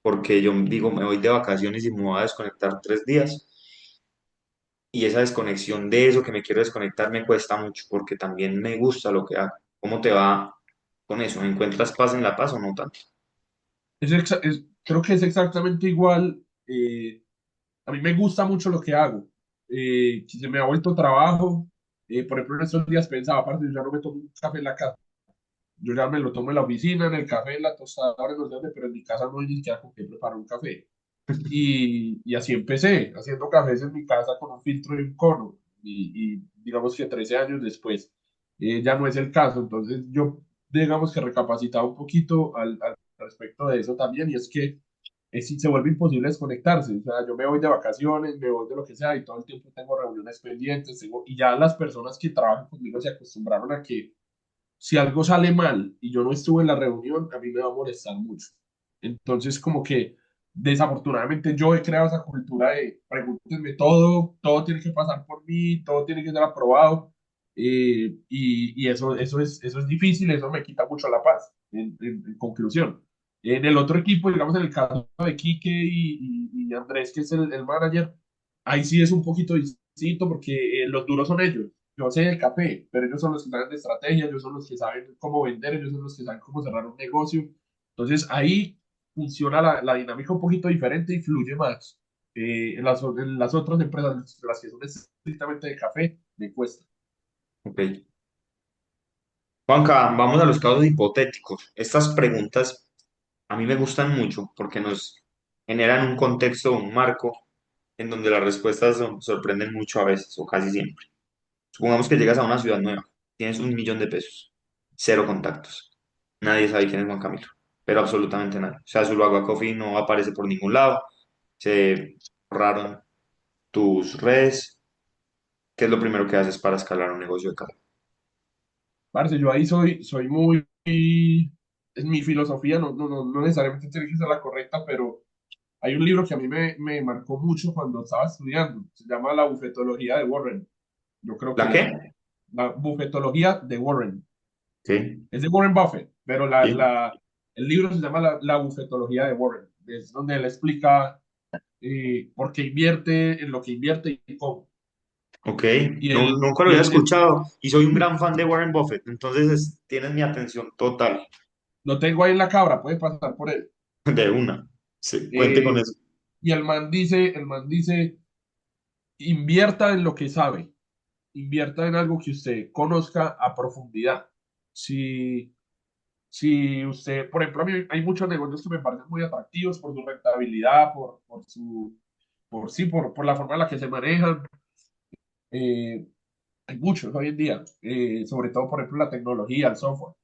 porque yo digo, me voy de vacaciones y me voy a desconectar 3 días y esa desconexión de eso que me quiero desconectar me cuesta mucho porque también me gusta lo que hago. ¿Cómo te va con eso? ¿Encuentras paz en la paz o no tanto? creo que es exactamente igual. A mí me gusta mucho lo que hago. Que se me ha vuelto trabajo. Por ejemplo, en estos días pensaba, aparte, yo ya no me tomo un café en la casa. Yo ya me lo tomo en la oficina, en el café, en la tostadora, no sé dónde, pero en mi casa no hay ni siquiera con qué preparar un café. Y así empecé, haciendo cafés en mi casa con un filtro y un cono. Y digamos que 13 años después ya no es el caso. Entonces yo, digamos que recapacitaba un poquito al respecto de eso también. Y es que se vuelve imposible desconectarse. O sea, yo me voy de vacaciones, me voy de lo que sea y todo el tiempo tengo reuniones pendientes. Y ya las personas que trabajan conmigo se acostumbraron a que si algo sale mal y yo no estuve en la reunión, a mí me va a molestar mucho. Entonces, como que desafortunadamente yo he creado esa cultura de pregúntenme todo, todo tiene que pasar por mí, todo tiene que ser aprobado. Y eso es difícil, eso me quita mucho la paz, en conclusión. En el otro equipo, digamos en el caso de Quique y Andrés, que es el manager, ahí sí es un poquito distinto porque los duros son ellos. Yo sé el café, pero ellos son los que saben de estrategia, ellos son los que saben cómo vender, ellos son los que saben cómo cerrar un negocio. Entonces ahí funciona la dinámica un poquito diferente y fluye más. En las otras empresas, las que son estrictamente de café, me cuesta. Ok. Juanca, vamos a los casos hipotéticos. Estas preguntas a mí me gustan mucho porque nos generan un contexto, un marco en donde las respuestas sorprenden mucho a veces o casi siempre. Supongamos que llegas a una ciudad nueva, tienes 1 millón de pesos, cero contactos, nadie sabe quién es Juan Camilo, pero absolutamente nadie. O sea, su Agua Coffee no aparece por ningún lado, se borraron tus redes. ¿Qué es lo primero que haces para escalar un negocio de café? Parce, yo ahí soy muy, es mi filosofía, no necesariamente tiene que ser la correcta, pero hay un libro que a mí me marcó mucho cuando estaba estudiando, se llama La bufetología de Warren. Yo creo ¿La que qué? la bufetología de Warren. Sí, Es de Warren Buffett, pero sí. el libro se llama la bufetología de Warren. Es donde él explica por qué invierte, en lo que invierte y cómo. Ok, Y no, él, nunca lo y había él escuchado y soy un gran fan de Warren Buffett, entonces tienes mi atención total, lo tengo ahí en la cabra, puede pasar por él. de una. Sí, cuente con Eh, eso. y el man dice, invierta en lo que sabe, invierta en algo que usted conozca a profundidad. Si, si usted, por ejemplo, a mí hay muchos negocios que me parecen muy atractivos por su rentabilidad, por la forma en la que se manejan. Eh, Hay muchos hoy en día, sobre todo, por ejemplo, la tecnología, el software.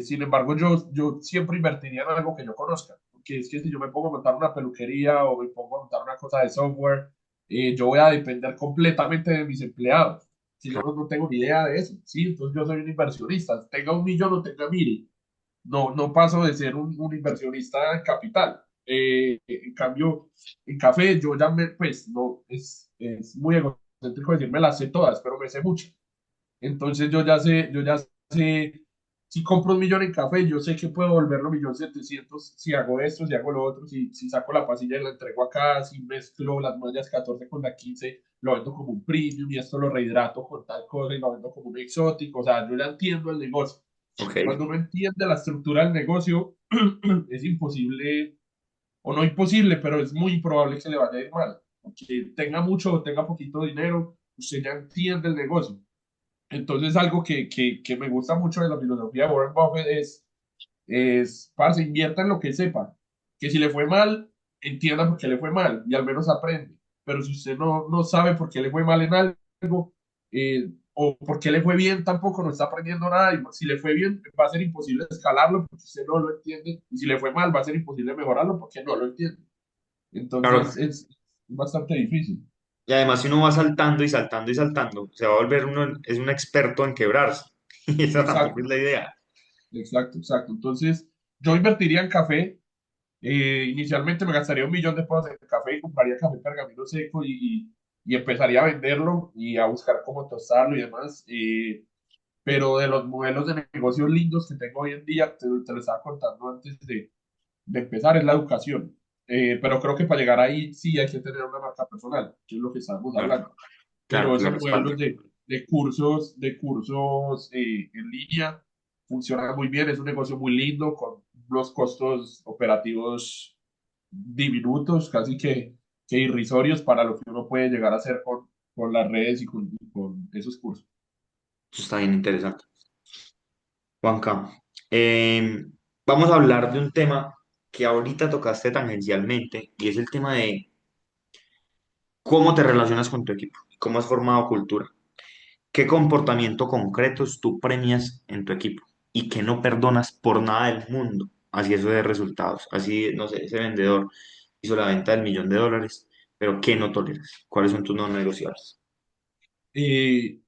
Sin embargo, yo siempre invertiría en algo que yo conozca, porque es que si yo me pongo a montar una peluquería o me pongo a montar una cosa de software, yo voy a depender completamente de mis empleados. Si yo no tengo ni idea de eso, ¿sí? Entonces yo soy un inversionista, tenga 1 millón o tenga 1.000, no paso de ser un inversionista en capital. En cambio, en café yo ya pues no, es muy egocéntrico decirme las sé todas, pero me sé mucho. Entonces yo ya sé, si compro 1 millón en café, yo sé que puedo volverlo 1.700.000 si hago esto, si hago lo otro, si saco la pasilla y la entrego acá, si mezclo las mallas 14 con la 15, lo vendo como un premium y esto lo rehidrato con tal cosa y lo vendo como un exótico. O sea, yo ya entiendo el negocio. Ok, Cuando uno entiende la estructura del negocio, es imposible, o no imposible, pero es muy improbable que le vaya a ir mal. Aunque tenga mucho o tenga poquito dinero, usted ya entiende el negocio. Entonces, algo que me gusta mucho de la filosofía de Warren Buffett parce, invierta en lo que sepa. Que si le fue mal, entienda por qué le fue mal y al menos aprende. Pero si usted no sabe por qué le fue mal en algo, o por qué le fue bien, tampoco no está aprendiendo nada. Y si le fue bien, va a ser imposible escalarlo porque usted no lo entiende. Y si le fue mal, va a ser imposible mejorarlo porque no lo entiende. claro. Entonces, es bastante difícil. Y además si uno va saltando y saltando y saltando, se va a volver uno, es un experto en quebrarse. Y esa tampoco es Exacto, la idea. exacto, exacto. Entonces, yo invertiría en café. Inicialmente me gastaría 1 millón de pesos en café y compraría café pergamino seco y empezaría a venderlo y a buscar cómo tostarlo y demás. Pero de los modelos de negocios lindos que tengo hoy en día, te lo estaba contando antes de empezar, es la educación. Pero creo que para llegar ahí sí hay que tener una marca personal, que es lo que estábamos Claro, hablando. claro Pero que lo esos respalde. modelos de cursos en línea funcionan muy bien, es un negocio muy lindo con los costos operativos diminutos, casi que irrisorios para lo que uno puede llegar a hacer con las redes y con esos cursos. Eso está bien interesante. Juanca, eh, vamos a hablar de un tema que ahorita tocaste tangencialmente y es el tema de cómo te relacionas con tu equipo, cómo has formado cultura, qué comportamiento concretos tú premias en tu equipo y qué no perdonas por nada del mundo, así eso de resultados, así, no sé, ese vendedor hizo la venta del $1.000.000, pero qué no toleras, cuáles son tus no negociables. Eh,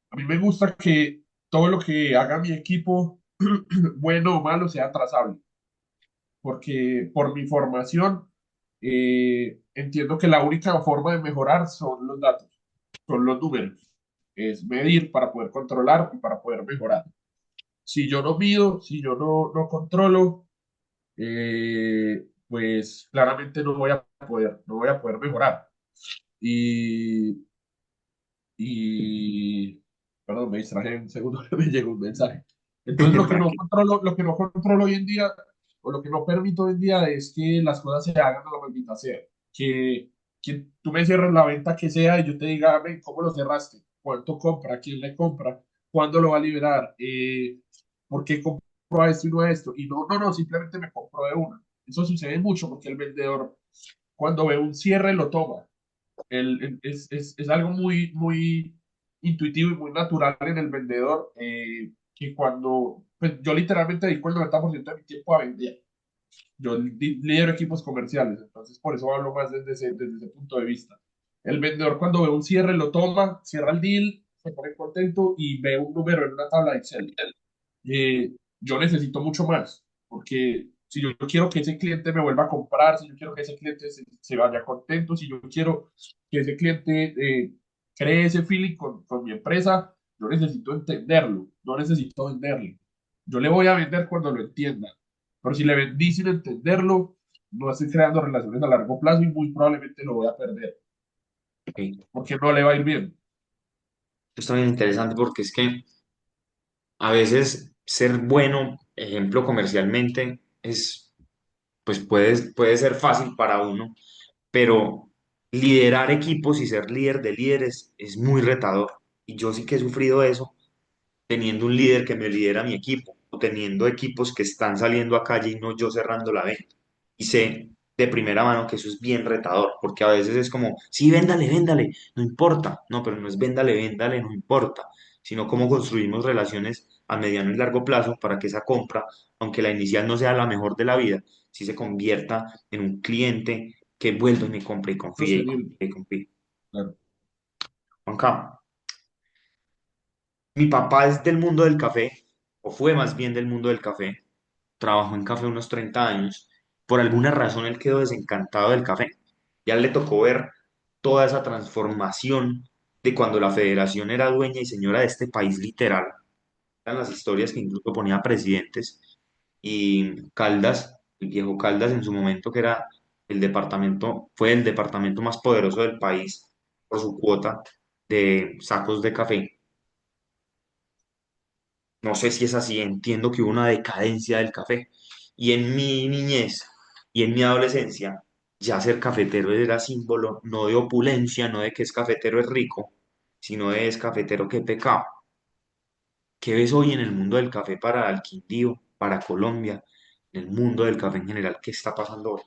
a mí me gusta que todo lo que haga mi equipo, bueno o malo, sea trazable, porque por mi formación entiendo que la única forma de mejorar son los datos, son los números, es medir para poder controlar y para poder mejorar. Si yo no mido, si yo no controlo, pues claramente no voy a poder mejorar. Y, y, perdón, me distraje un segundo que me llegó un mensaje. Entonces, Tranquilo. lo que no controlo hoy en día, o lo que no permito hoy en día, es que las cosas se hagan a la maldita sea. Que tú me cierres la venta que sea y yo te diga, ven, ¿cómo lo cerraste? ¿Cuánto compra? ¿Quién le compra? ¿Cuándo lo va a liberar? ¿Por qué compró a esto y no a esto? Y no, simplemente me compró de una. Eso sucede mucho porque el vendedor, cuando ve un cierre, lo toma. Es algo muy intuitivo y muy natural en el vendedor, que cuando, pues yo literalmente dedico el 90% de mi tiempo a vender. Yo lidero equipos comerciales, entonces por eso hablo más desde ese punto de vista. El vendedor cuando ve un cierre lo toma, cierra el deal, se pone contento y ve un número en una tabla de Excel. Yo necesito mucho más, porque si yo quiero que ese cliente me vuelva a comprar, si yo quiero que ese cliente se vaya contento, si yo quiero que ese cliente cree ese feeling con mi empresa, yo necesito entenderlo, no necesito venderle. Yo le voy a vender cuando lo entienda, pero si le vendí sin entenderlo, no estoy creando relaciones a largo plazo y muy probablemente lo voy a perder, Ok. porque no le va a ir bien. Esto es también interesante porque es que a veces ser bueno, ejemplo comercialmente, pues puede ser fácil para uno, pero liderar equipos y ser líder de líderes es muy retador. Y yo sí que he sufrido eso teniendo un líder que me lidera mi equipo o teniendo equipos que están saliendo a calle y no yo cerrando la venta. Y sé de primera mano que eso es bien retador, porque a veces es como, sí, véndale, véndale, no importa. No, pero no es véndale, véndale, no importa, sino cómo construimos relaciones a mediano y largo plazo para que esa compra, aunque la inicial no sea la mejor de la vida, sí se convierta en un cliente que vuelva y me compre y confíe y Sostenible, confíe y confíe. claro. Juanca, mi papá es del mundo del café, o fue más bien del mundo del café. Trabajó en café unos 30 años. Por alguna razón él quedó desencantado del café. Ya le tocó ver toda esa transformación de cuando la federación era dueña y señora de este país literal. Eran las historias que incluso ponía presidentes y Caldas, el viejo Caldas en su momento que era el departamento, fue el departamento más poderoso del país por su cuota de sacos de café. No sé si es así, entiendo que hubo una decadencia del café. Y en mi niñez y en mi adolescencia, ya ser cafetero era símbolo no de opulencia, no de que es cafetero es rico, sino de es cafetero que pecado. ¿Qué ves hoy en el mundo del café para el Quindío, para Colombia, en el mundo del café en general? ¿Qué está pasando hoy?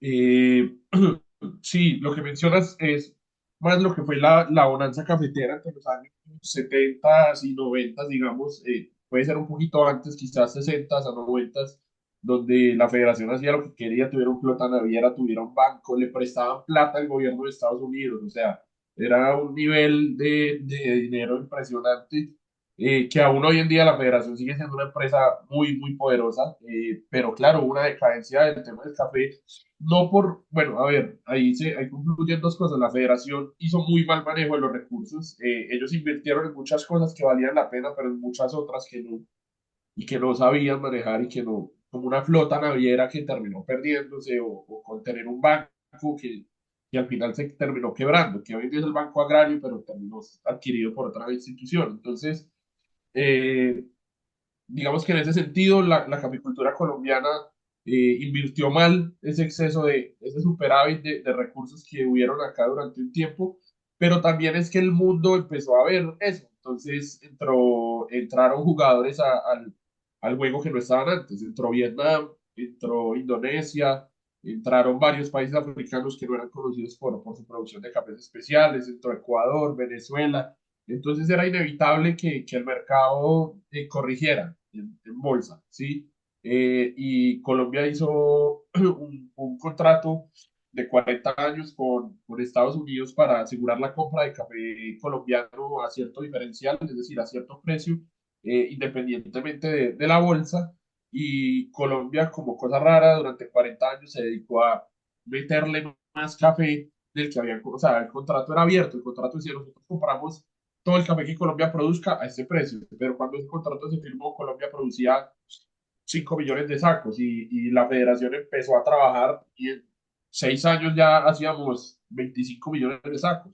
Eh, sí, lo que mencionas es más lo que fue la bonanza cafetera entre los años 70 y 90, digamos, puede ser un poquito antes, quizás 60 a 90, donde la federación hacía lo que quería, tuviera un flota naviera, tuviera un banco, le prestaban plata al gobierno de Estados Unidos, o sea, era un nivel de dinero impresionante, que aún hoy en día la federación sigue siendo una empresa muy poderosa, pero claro, hubo una decadencia del tema del café. No por, bueno, a ver, ahí concluyen dos cosas. La federación hizo muy mal manejo de los recursos. Ellos invirtieron en muchas cosas que valían la pena, pero en muchas otras que no, y que no sabían manejar y que no, como una flota naviera que terminó perdiéndose o con tener un banco que al final se terminó quebrando, que hoy en día es el Banco Agrario, pero terminó adquirido por otra institución. Entonces, eh, digamos que en ese sentido la caficultura colombiana invirtió mal ese exceso ese superávit de recursos que hubieron acá durante un tiempo, pero también es que el mundo empezó a ver eso. entonces entraron jugadores al juego que no estaban antes. Entró Vietnam, entró Indonesia, entraron varios países africanos que no eran conocidos por su producción de cafés especiales, entró Ecuador, Venezuela. Entonces era inevitable que el mercado corrigiera en bolsa, ¿sí? Y Colombia hizo un contrato de 40 años con Estados Unidos para asegurar la compra de café colombiano a cierto diferencial, es decir, a cierto precio, independientemente de la bolsa. Y Colombia, como cosa rara, durante 40 años se dedicó a meterle más café del que había, o sea, el contrato era abierto, el contrato decía, nosotros compramos todo el café que Colombia produzca a este precio, pero cuando ese contrato se firmó, Colombia producía 5 millones de sacos y la federación empezó a trabajar y en 6 años ya hacíamos 25 millones de sacos.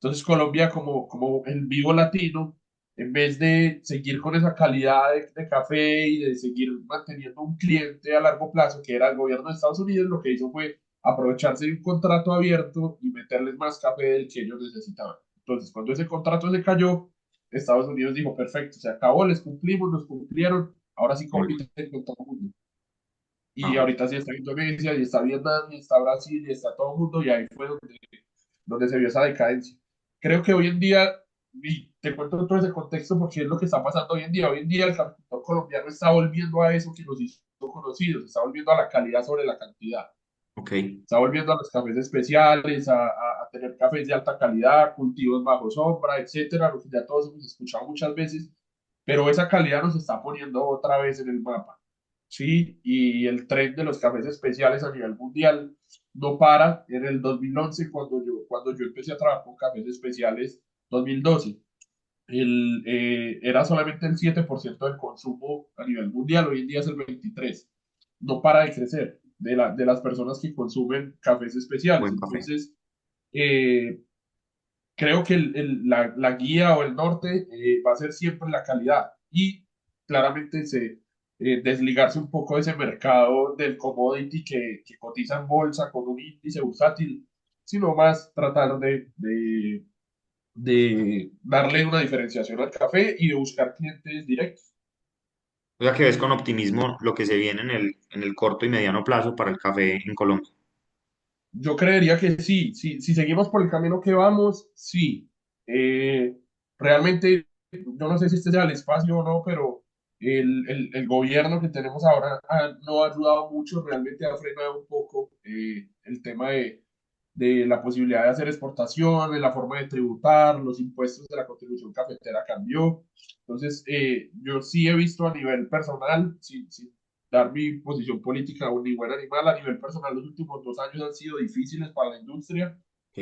Entonces Colombia como el vivo latino, en vez de seguir con esa calidad de café y de seguir manteniendo un cliente a largo plazo, que era el gobierno de Estados Unidos, lo que hizo fue aprovecharse de un contrato abierto y meterles más café del que ellos necesitaban. Entonces, cuando ese contrato se cayó, Estados Unidos dijo, perfecto, se acabó, les cumplimos, nos cumplieron, ahora sí Uy, compiten con todo el mundo. Y no, ahorita sí está Indonesia, y está Vietnam, y está Brasil, y está todo el mundo, y ahí fue donde se vio esa decadencia. Creo que hoy en día, y te cuento todo ese contexto porque es lo que está pasando hoy en día el capital colombiano está volviendo a eso que nos hizo conocidos, está volviendo a la calidad sobre la cantidad, ok, está volviendo a los cafés especiales, a tener cafés de alta calidad, cultivos bajo sombra, etcétera, lo que ya todos hemos escuchado muchas veces, pero esa calidad nos está poniendo otra vez en el mapa. Sí, y el tren de los cafés especiales a nivel mundial no para. En el 2011, cuando yo empecé a trabajar con cafés especiales, 2012, era solamente el 7% del consumo a nivel mundial, hoy en día es el 23%. No para de crecer de las personas que consumen cafés especiales. buen café. Entonces, eh, creo que la guía o el norte va a ser siempre la calidad y claramente desligarse un poco de ese mercado del commodity que cotiza en bolsa con un índice bursátil, sino más tratar de darle una diferenciación al café y de buscar clientes directos. O sea que ves con optimismo lo que se viene en el corto y mediano plazo para el café en Colombia. Yo creería que sí, sí, si seguimos por el camino que vamos, sí. Eh, Realmente, yo no sé si este sea el espacio o no, pero el gobierno que tenemos ahora no ha ayudado mucho, realmente ha frenado un poco el tema de la posibilidad de hacer exportaciones, la forma de tributar, los impuestos de la contribución cafetera cambió. Entonces, yo sí he visto a nivel personal, sin dar mi posición política o ni buena ni mala, a nivel personal, los últimos 2 años han sido difíciles para la industria, Ok,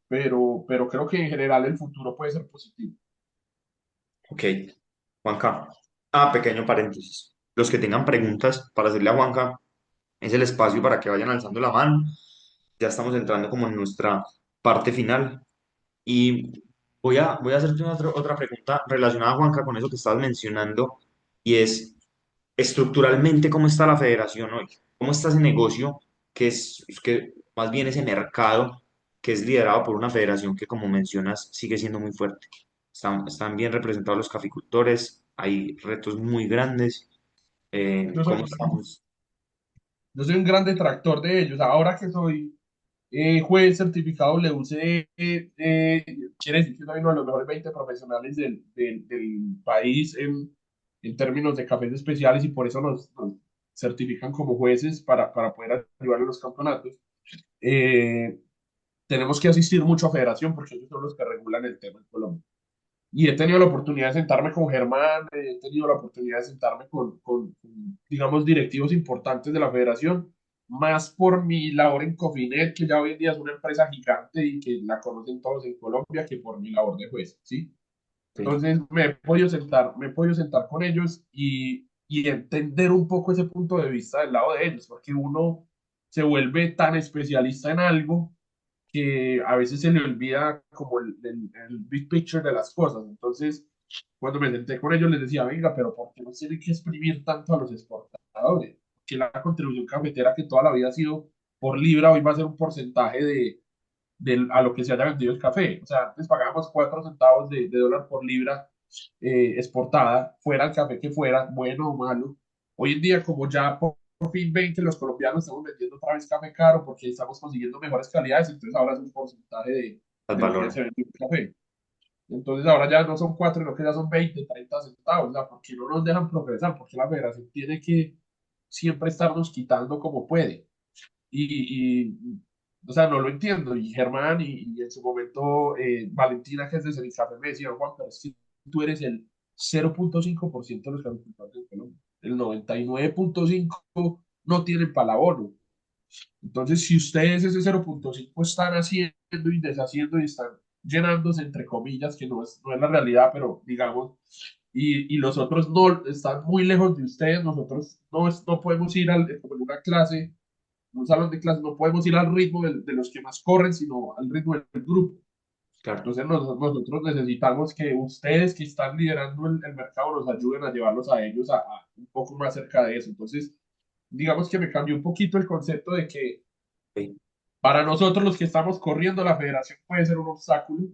pero creo que en general el futuro puede ser positivo. ok. Juanca. Ah, pequeño paréntesis. Los que tengan preguntas para hacerle a Juanca, es el espacio para que vayan alzando la mano. Ya estamos entrando como en nuestra parte final. Y voy a hacerte otra pregunta relacionada, Juanca, con eso que estabas mencionando. Y es, estructuralmente, ¿cómo está la federación hoy? ¿Cómo está ese negocio que más bien ese mercado que es liderado por una federación que, como mencionas, sigue siendo muy fuerte? Están bien representados los caficultores, hay retos muy grandes. Yo soy, ¿Cómo estamos? yo soy un gran detractor de ellos. Ahora que soy juez certificado WCE, quiere decir que soy uno de los mejores 20 profesionales del país en términos de cafés especiales y por eso nos certifican como jueces para poder ayudar en los campeonatos. Eh, Tenemos que asistir mucho a federación porque ellos son los que regulan el tema en Colombia. Y he tenido la oportunidad de sentarme con Germán, he tenido la oportunidad de sentarme digamos, directivos importantes de la federación, más por mi labor en Cofinet, que ya hoy en día es una empresa gigante y que la conocen todos en Colombia, que por mi labor de juez, ¿sí? Sí, Entonces me he podido sentar con ellos y entender un poco ese punto de vista del lado de ellos, porque uno se vuelve tan especialista en algo que a veces se le olvida como el big picture de las cosas. Entonces, cuando me senté con ellos, les decía, venga, pero ¿por qué nos tienen que exprimir tanto a los exportadores? Que la contribución cafetera que toda la vida ha sido por libra, hoy va a ser un porcentaje a lo que se haya vendido el café. O sea, antes pagábamos 4 centavos de dólar por libra exportada, fuera el café que fuera, bueno o malo. Hoy en día, como ya por fin ven que los colombianos estamos vendiendo otra vez café caro porque estamos consiguiendo mejores calidades, entonces ahora es un porcentaje al de lo que valor. se vende el café. Entonces ahora ya no son 4, sino que ya son 20, 30 centavos. O sea, ¿por qué no nos dejan progresar? Porque la federación tiene que siempre estarnos quitando como puede. O sea, no lo entiendo. Y Germán y en su momento Valentina, que es de Cenicafé, me decía, Juan, pero es que tú eres el 0,5% de los caficultores de Colombia. El 99,5% no tienen para el abono. Entonces, si ustedes ese 0,5 están haciendo y deshaciendo y están llenándose, entre comillas, que no es la realidad, pero digamos, y los otros no están muy lejos de ustedes, nosotros no podemos ir como en una clase, un salón de clase, no podemos ir al ritmo de los que más corren, sino al ritmo del grupo. Claro. Entonces nosotros necesitamos que ustedes que están liderando el mercado nos ayuden a llevarlos a ellos a un poco más cerca de eso. Entonces, digamos que me cambió un poquito el concepto de que Ok. para nosotros los que estamos corriendo la federación puede ser un obstáculo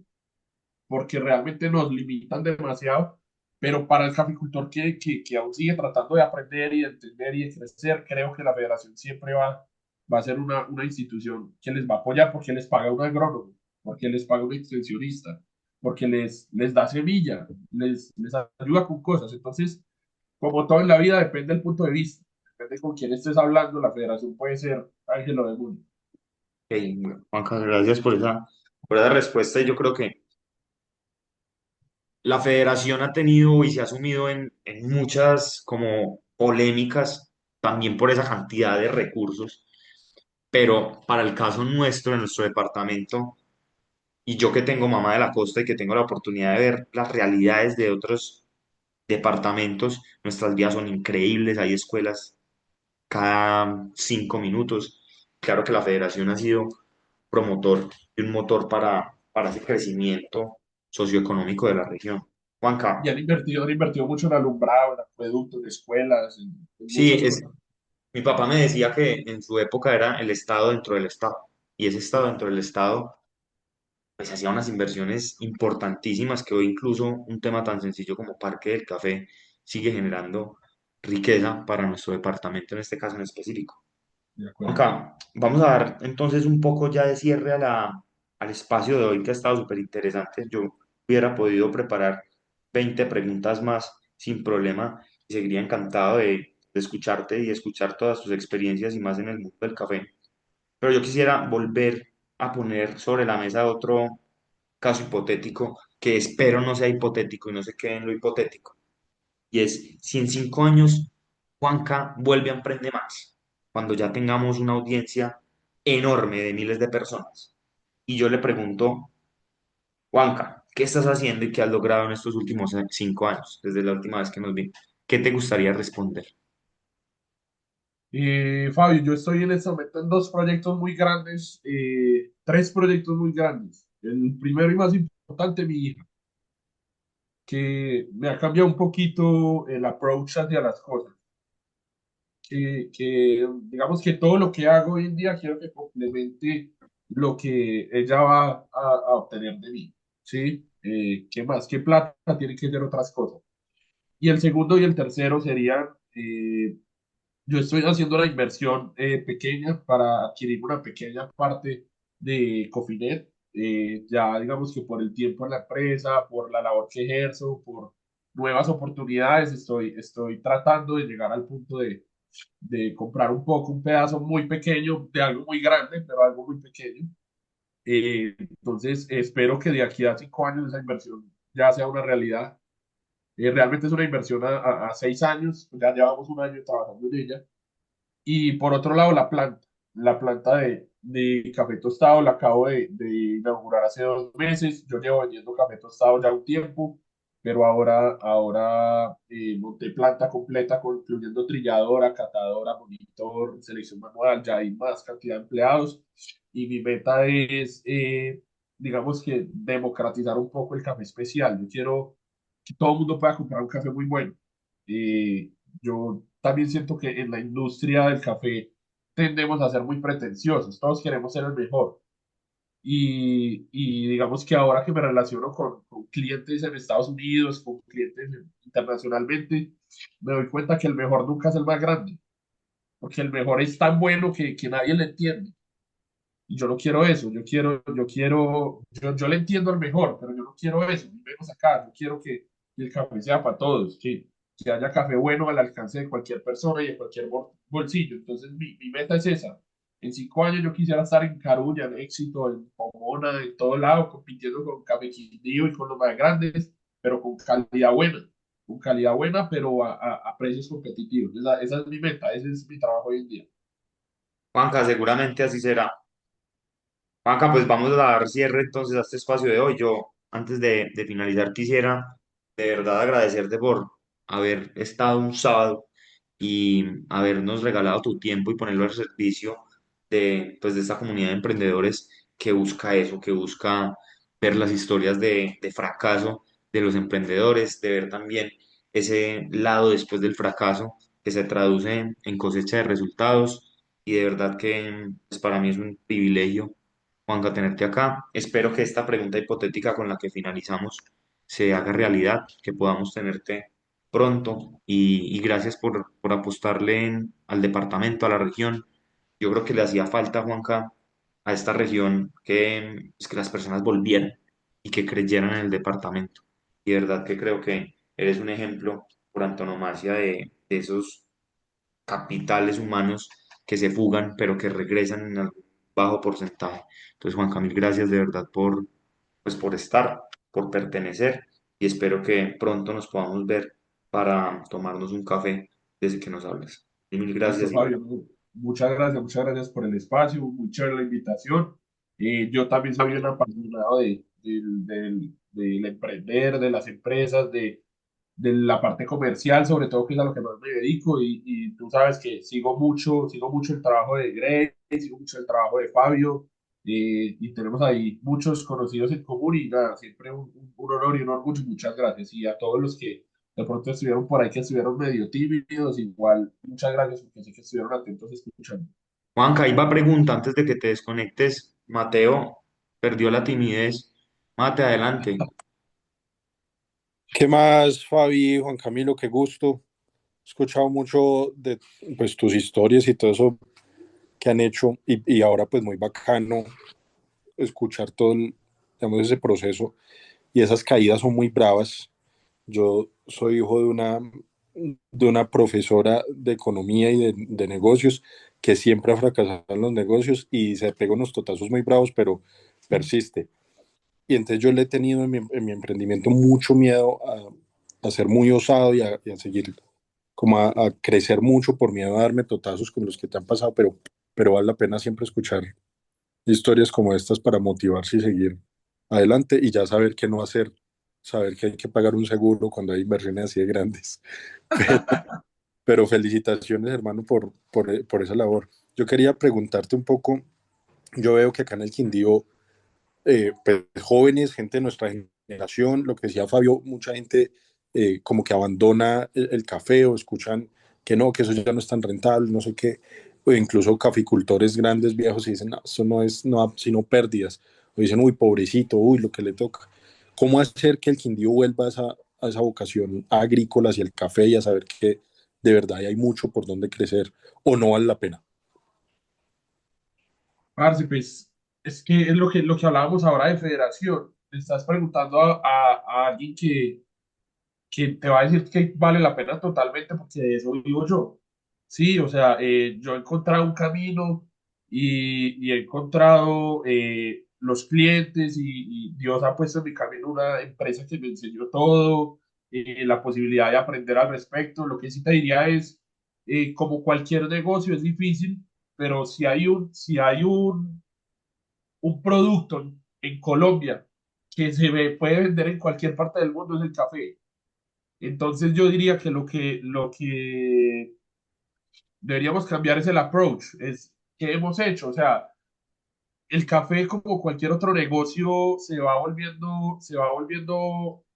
porque realmente nos limitan demasiado, pero para el caficultor que aún sigue tratando de aprender y de entender y de crecer, creo que la federación siempre va a ser una institución que les va a apoyar porque les paga un agrónomo, porque les paga un extensionista, porque les da semilla, les ayuda con cosas. Entonces, como todo en la vida, depende del punto de vista, depende con quién estés hablando, la federación puede ser ángel o demonio. Ok, Juanca, gracias por esa respuesta. Y yo creo que la federación ha tenido y se ha sumido en muchas como polémicas también por esa cantidad de recursos, pero para el caso nuestro, en nuestro departamento, y yo que tengo mamá de la costa y que tengo la oportunidad de ver las realidades de otros departamentos, nuestras vías son increíbles, hay escuelas cada 5 minutos. Claro que la federación ha sido promotor y un motor para ese crecimiento socioeconómico de la región. Y Juanca, han invertido mucho en alumbrado, en acueductos, en escuelas, en sí, muchas cosas. mi papá me decía que en su época era el Estado dentro del Estado, y ese Estado dentro del Estado pues hacía unas inversiones importantísimas que hoy incluso un tema tan sencillo como Parque del Café sigue generando riqueza para nuestro departamento en este caso en específico. De acuerdo. Juanca, vamos a dar entonces un poco ya de cierre al espacio de hoy que ha estado súper interesante. Yo hubiera podido preparar 20 preguntas más sin problema y seguiría encantado de escucharte y escuchar todas tus experiencias y más en el mundo del café. Pero yo quisiera volver a poner sobre la mesa otro caso hipotético que espero no sea hipotético y no se quede en lo hipotético. Y es si en 5 años Juanca vuelve a Emprende Más, cuando ya tengamos una audiencia enorme de miles de personas. Y yo le pregunto, Juanca, ¿qué estás haciendo y qué has logrado en estos últimos 5 años, desde la última vez que nos vimos? ¿Qué te gustaría responder? Fabio, yo estoy en este momento en dos proyectos muy grandes, tres proyectos muy grandes. El primero y más importante, mi hija, que me ha cambiado un poquito el approach hacia las cosas. Digamos que todo lo que hago hoy en día quiero que complemente lo que ella va a obtener de mí. ¿Sí? ¿Qué más? ¿Qué plata? Tiene que ser otras cosas. Y el segundo y el tercero serían, yo estoy haciendo una inversión pequeña para adquirir una pequeña parte de Cofinet. Ya digamos que por el tiempo en la empresa, por la labor que ejerzo, por nuevas oportunidades, estoy tratando de llegar al punto de comprar un poco, un pedazo muy pequeño de algo muy grande, pero algo muy pequeño. Entonces, espero que de aquí a 5 años esa inversión ya sea una realidad. Realmente es una inversión a 6 años, ya llevamos un año trabajando en ella. Y por otro lado, la planta de café tostado la acabo de inaugurar hace 2 meses. Yo llevo vendiendo café tostado ya un tiempo, pero ahora monté planta completa, incluyendo trilladora, catadora, monitor, selección manual, ya hay más cantidad de empleados. Y mi meta es, digamos que, democratizar un poco el café especial. Yo quiero que todo el mundo pueda comprar un café muy bueno. Eh, yo también siento que en la industria del café tendemos a ser muy pretenciosos, todos queremos ser el mejor y digamos que ahora que me relaciono con clientes en Estados Unidos, con clientes internacionalmente, me doy cuenta que el mejor nunca es el más grande, porque el mejor es tan bueno que nadie le entiende. Y yo no quiero eso, yo le entiendo al mejor, pero yo no quiero eso, ni menos acá, yo quiero que el café sea para todos, que haya café bueno al alcance de cualquier persona y de cualquier bolsillo. Entonces mi meta es esa. En 5 años yo quisiera estar en Carulla, en Éxito, en Pomona, en todo lado, compitiendo con Café Quindío y con los más grandes, pero con calidad buena, pero a precios competitivos. Esa es mi meta, ese es mi trabajo hoy en día. Juanca, seguramente así será. Juanca, pues vamos a dar cierre entonces a este espacio de hoy. Yo, antes de finalizar, quisiera de verdad agradecerte por haber estado un sábado y habernos regalado tu tiempo y ponerlo al servicio pues, de esta comunidad de emprendedores que busca eso, que busca ver las historias de fracaso de los emprendedores, de ver también ese lado después del fracaso que se traduce en cosecha de resultados. Y de verdad que pues, para mí es un privilegio, Juanca, tenerte acá. Espero que esta pregunta hipotética con la que finalizamos se haga realidad, que podamos tenerte pronto y gracias por apostarle al departamento, a la región. Yo creo que le hacía falta, Juanca, a esta región que las personas volvieran y que creyeran en el departamento. Y de verdad que creo que eres un ejemplo por antonomasia de esos capitales humanos que se fugan, pero que regresan en algún bajo porcentaje. Entonces, Juan Camil, gracias de verdad pues, por estar, por pertenecer y espero que pronto nos podamos ver para tomarnos un café desde que nos hables. Y mil Listo, gracias. Fabio. No, muchas gracias por el espacio, muy chévere la invitación. Yo también soy un apasionado del emprender, de las empresas, de la parte comercial, sobre todo que es a lo que más me dedico. Y tú sabes que sigo mucho el trabajo de Greg, sigo mucho el trabajo de Fabio, y tenemos ahí muchos conocidos en común y nada, siempre un honor y un orgullo. Muchas gracias. Y a todos los que de pronto estuvieron por ahí, que estuvieron medio tímidos, igual, muchas gracias porque sé que estuvieron atentos escuchando. Juanca, ahí va pregunta antes de que te desconectes. Mateo perdió la timidez. Mate, adelante. ¿Qué más, Fabi, Juan Camilo? Qué gusto. He escuchado mucho de pues, tus historias y todo eso que han hecho y ahora pues muy bacano escuchar todo digamos, ese proceso y esas caídas son muy bravas. Yo soy hijo de una profesora de economía y de negocios que siempre ha fracasado en los negocios y se pega unos totazos muy bravos, pero persiste. Y entonces yo le he tenido en mi emprendimiento mucho miedo a ser muy osado y a seguir como a crecer mucho por miedo a darme totazos con los que te han pasado, pero vale la pena siempre escuchar historias como estas para motivarse y seguir adelante y ya saber qué no hacer, saber que hay que pagar un seguro cuando hay inversiones así de grandes. Pero felicitaciones, hermano, por esa labor. Yo quería preguntarte un poco, yo veo que acá en el Quindío pues, jóvenes, gente de nuestra generación, lo que decía Fabio, mucha gente como que abandona el café o escuchan que no, que eso ya no es tan rentable, no sé qué, o incluso caficultores grandes, viejos, y dicen, no, eso no es no, sino pérdidas, o dicen, uy, pobrecito, uy, lo que le toca. ¿Cómo hacer que el Quindío vuelva a esa vocación agrícola hacia el café y a saber que de verdad hay mucho por donde crecer o no vale la pena? Parce, pues es que es lo que hablábamos ahora de federación. Le estás preguntando a alguien que te va a decir que vale la pena totalmente porque de eso vivo yo. Sí, o sea, yo he encontrado un camino y he encontrado los clientes y Dios ha puesto en mi camino una empresa que me enseñó todo, la posibilidad de aprender al respecto. Lo que sí te diría es, como cualquier negocio es difícil, pero si hay un producto en Colombia que puede vender en cualquier parte del mundo es el café. Entonces yo diría que lo que deberíamos cambiar es el approach, es qué hemos hecho. O sea, el café como cualquier otro negocio se va volviendo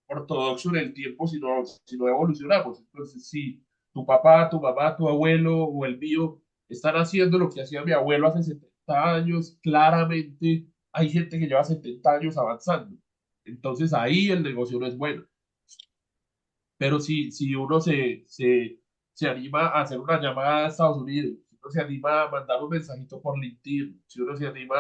ortodoxo en el tiempo si no evolucionamos. Entonces, si tu papá, tu mamá, tu abuelo o el mío están haciendo lo que hacía mi abuelo hace 70 años, claramente hay gente que lleva 70 años avanzando. Entonces ahí el negocio no es bueno. Pero si uno se anima a hacer una llamada a Estados Unidos, si uno se anima a mandar un mensajito por LinkedIn, si uno se anima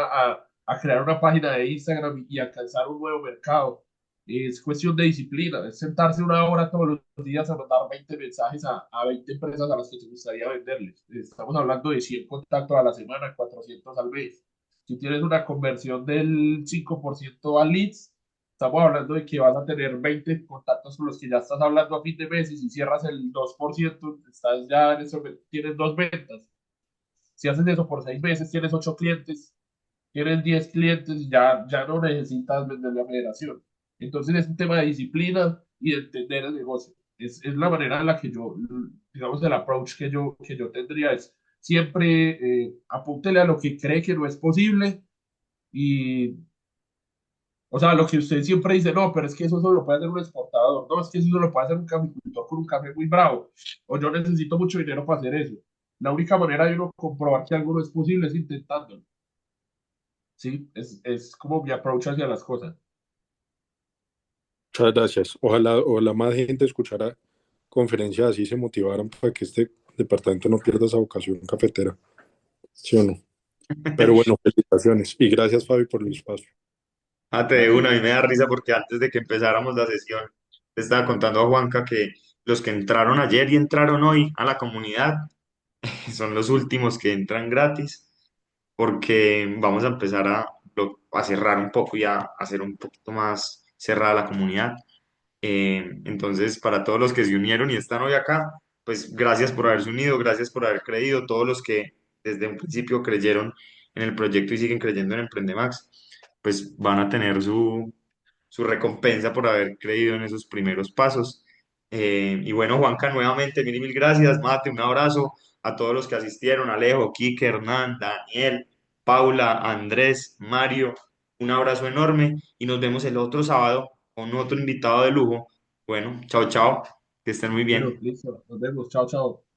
a crear una página de Instagram y alcanzar un nuevo mercado, es cuestión de disciplina, es sentarse una hora todos los días a mandar 20 mensajes a 20 empresas a las que te gustaría venderles. Estamos hablando de 100 contactos a la semana, 400 al mes. Si tienes una conversión del 5% a leads, estamos hablando de que vas a tener 20 contactos con los que ya estás hablando a fin de mes y si cierras el 2% estás ya en eso, tienes dos ventas. Si haces eso por 6 meses, tienes 8 clientes, tienes 10 clientes y ya no necesitas vender la federación. Entonces es un tema de disciplina y de entender el negocio. Es la manera en la que yo, digamos, el approach que yo tendría es siempre apúntele a lo que cree que no es posible y o sea, lo que usted siempre dice, no, pero es que eso solo lo puede hacer un exportador, no, es que eso solo lo puede hacer un caficultor con un café muy bravo, o yo necesito mucho dinero para hacer eso. La única manera de uno comprobar que algo no es posible es intentándolo, ¿sí? Es como mi approach hacia las cosas. Muchas gracias. Ojalá más gente escuchara conferencias así, se motivaran para que este departamento no pierda esa vocación cafetera, ¿sí o no? Pero bueno, felicitaciones y gracias, Fabi, por el espacio. Mate de una, Gracias. a mí me da risa porque antes de que empezáramos la sesión, le estaba contando a Juanca que los que entraron ayer y entraron hoy a la comunidad son los últimos que entran gratis, porque vamos a empezar a cerrar un poco y a hacer un poquito más cerrada la comunidad. Entonces, para todos los que se unieron y están hoy acá, pues gracias por haberse unido, gracias por haber creído, todos los que desde un principio creyeron en el proyecto y siguen creyendo en Emprendemax, pues van a tener su recompensa por haber creído en esos primeros pasos. Y bueno, Juanca, nuevamente mil gracias, Mate, un abrazo a todos los que asistieron, Alejo, Kike, Hernán, Daniel, Paula, Andrés, Mario, un abrazo enorme y nos vemos el otro sábado con otro invitado de lujo. Bueno, chao, chao, que estén muy Bueno, bien. listo, nos vemos, chao, chao.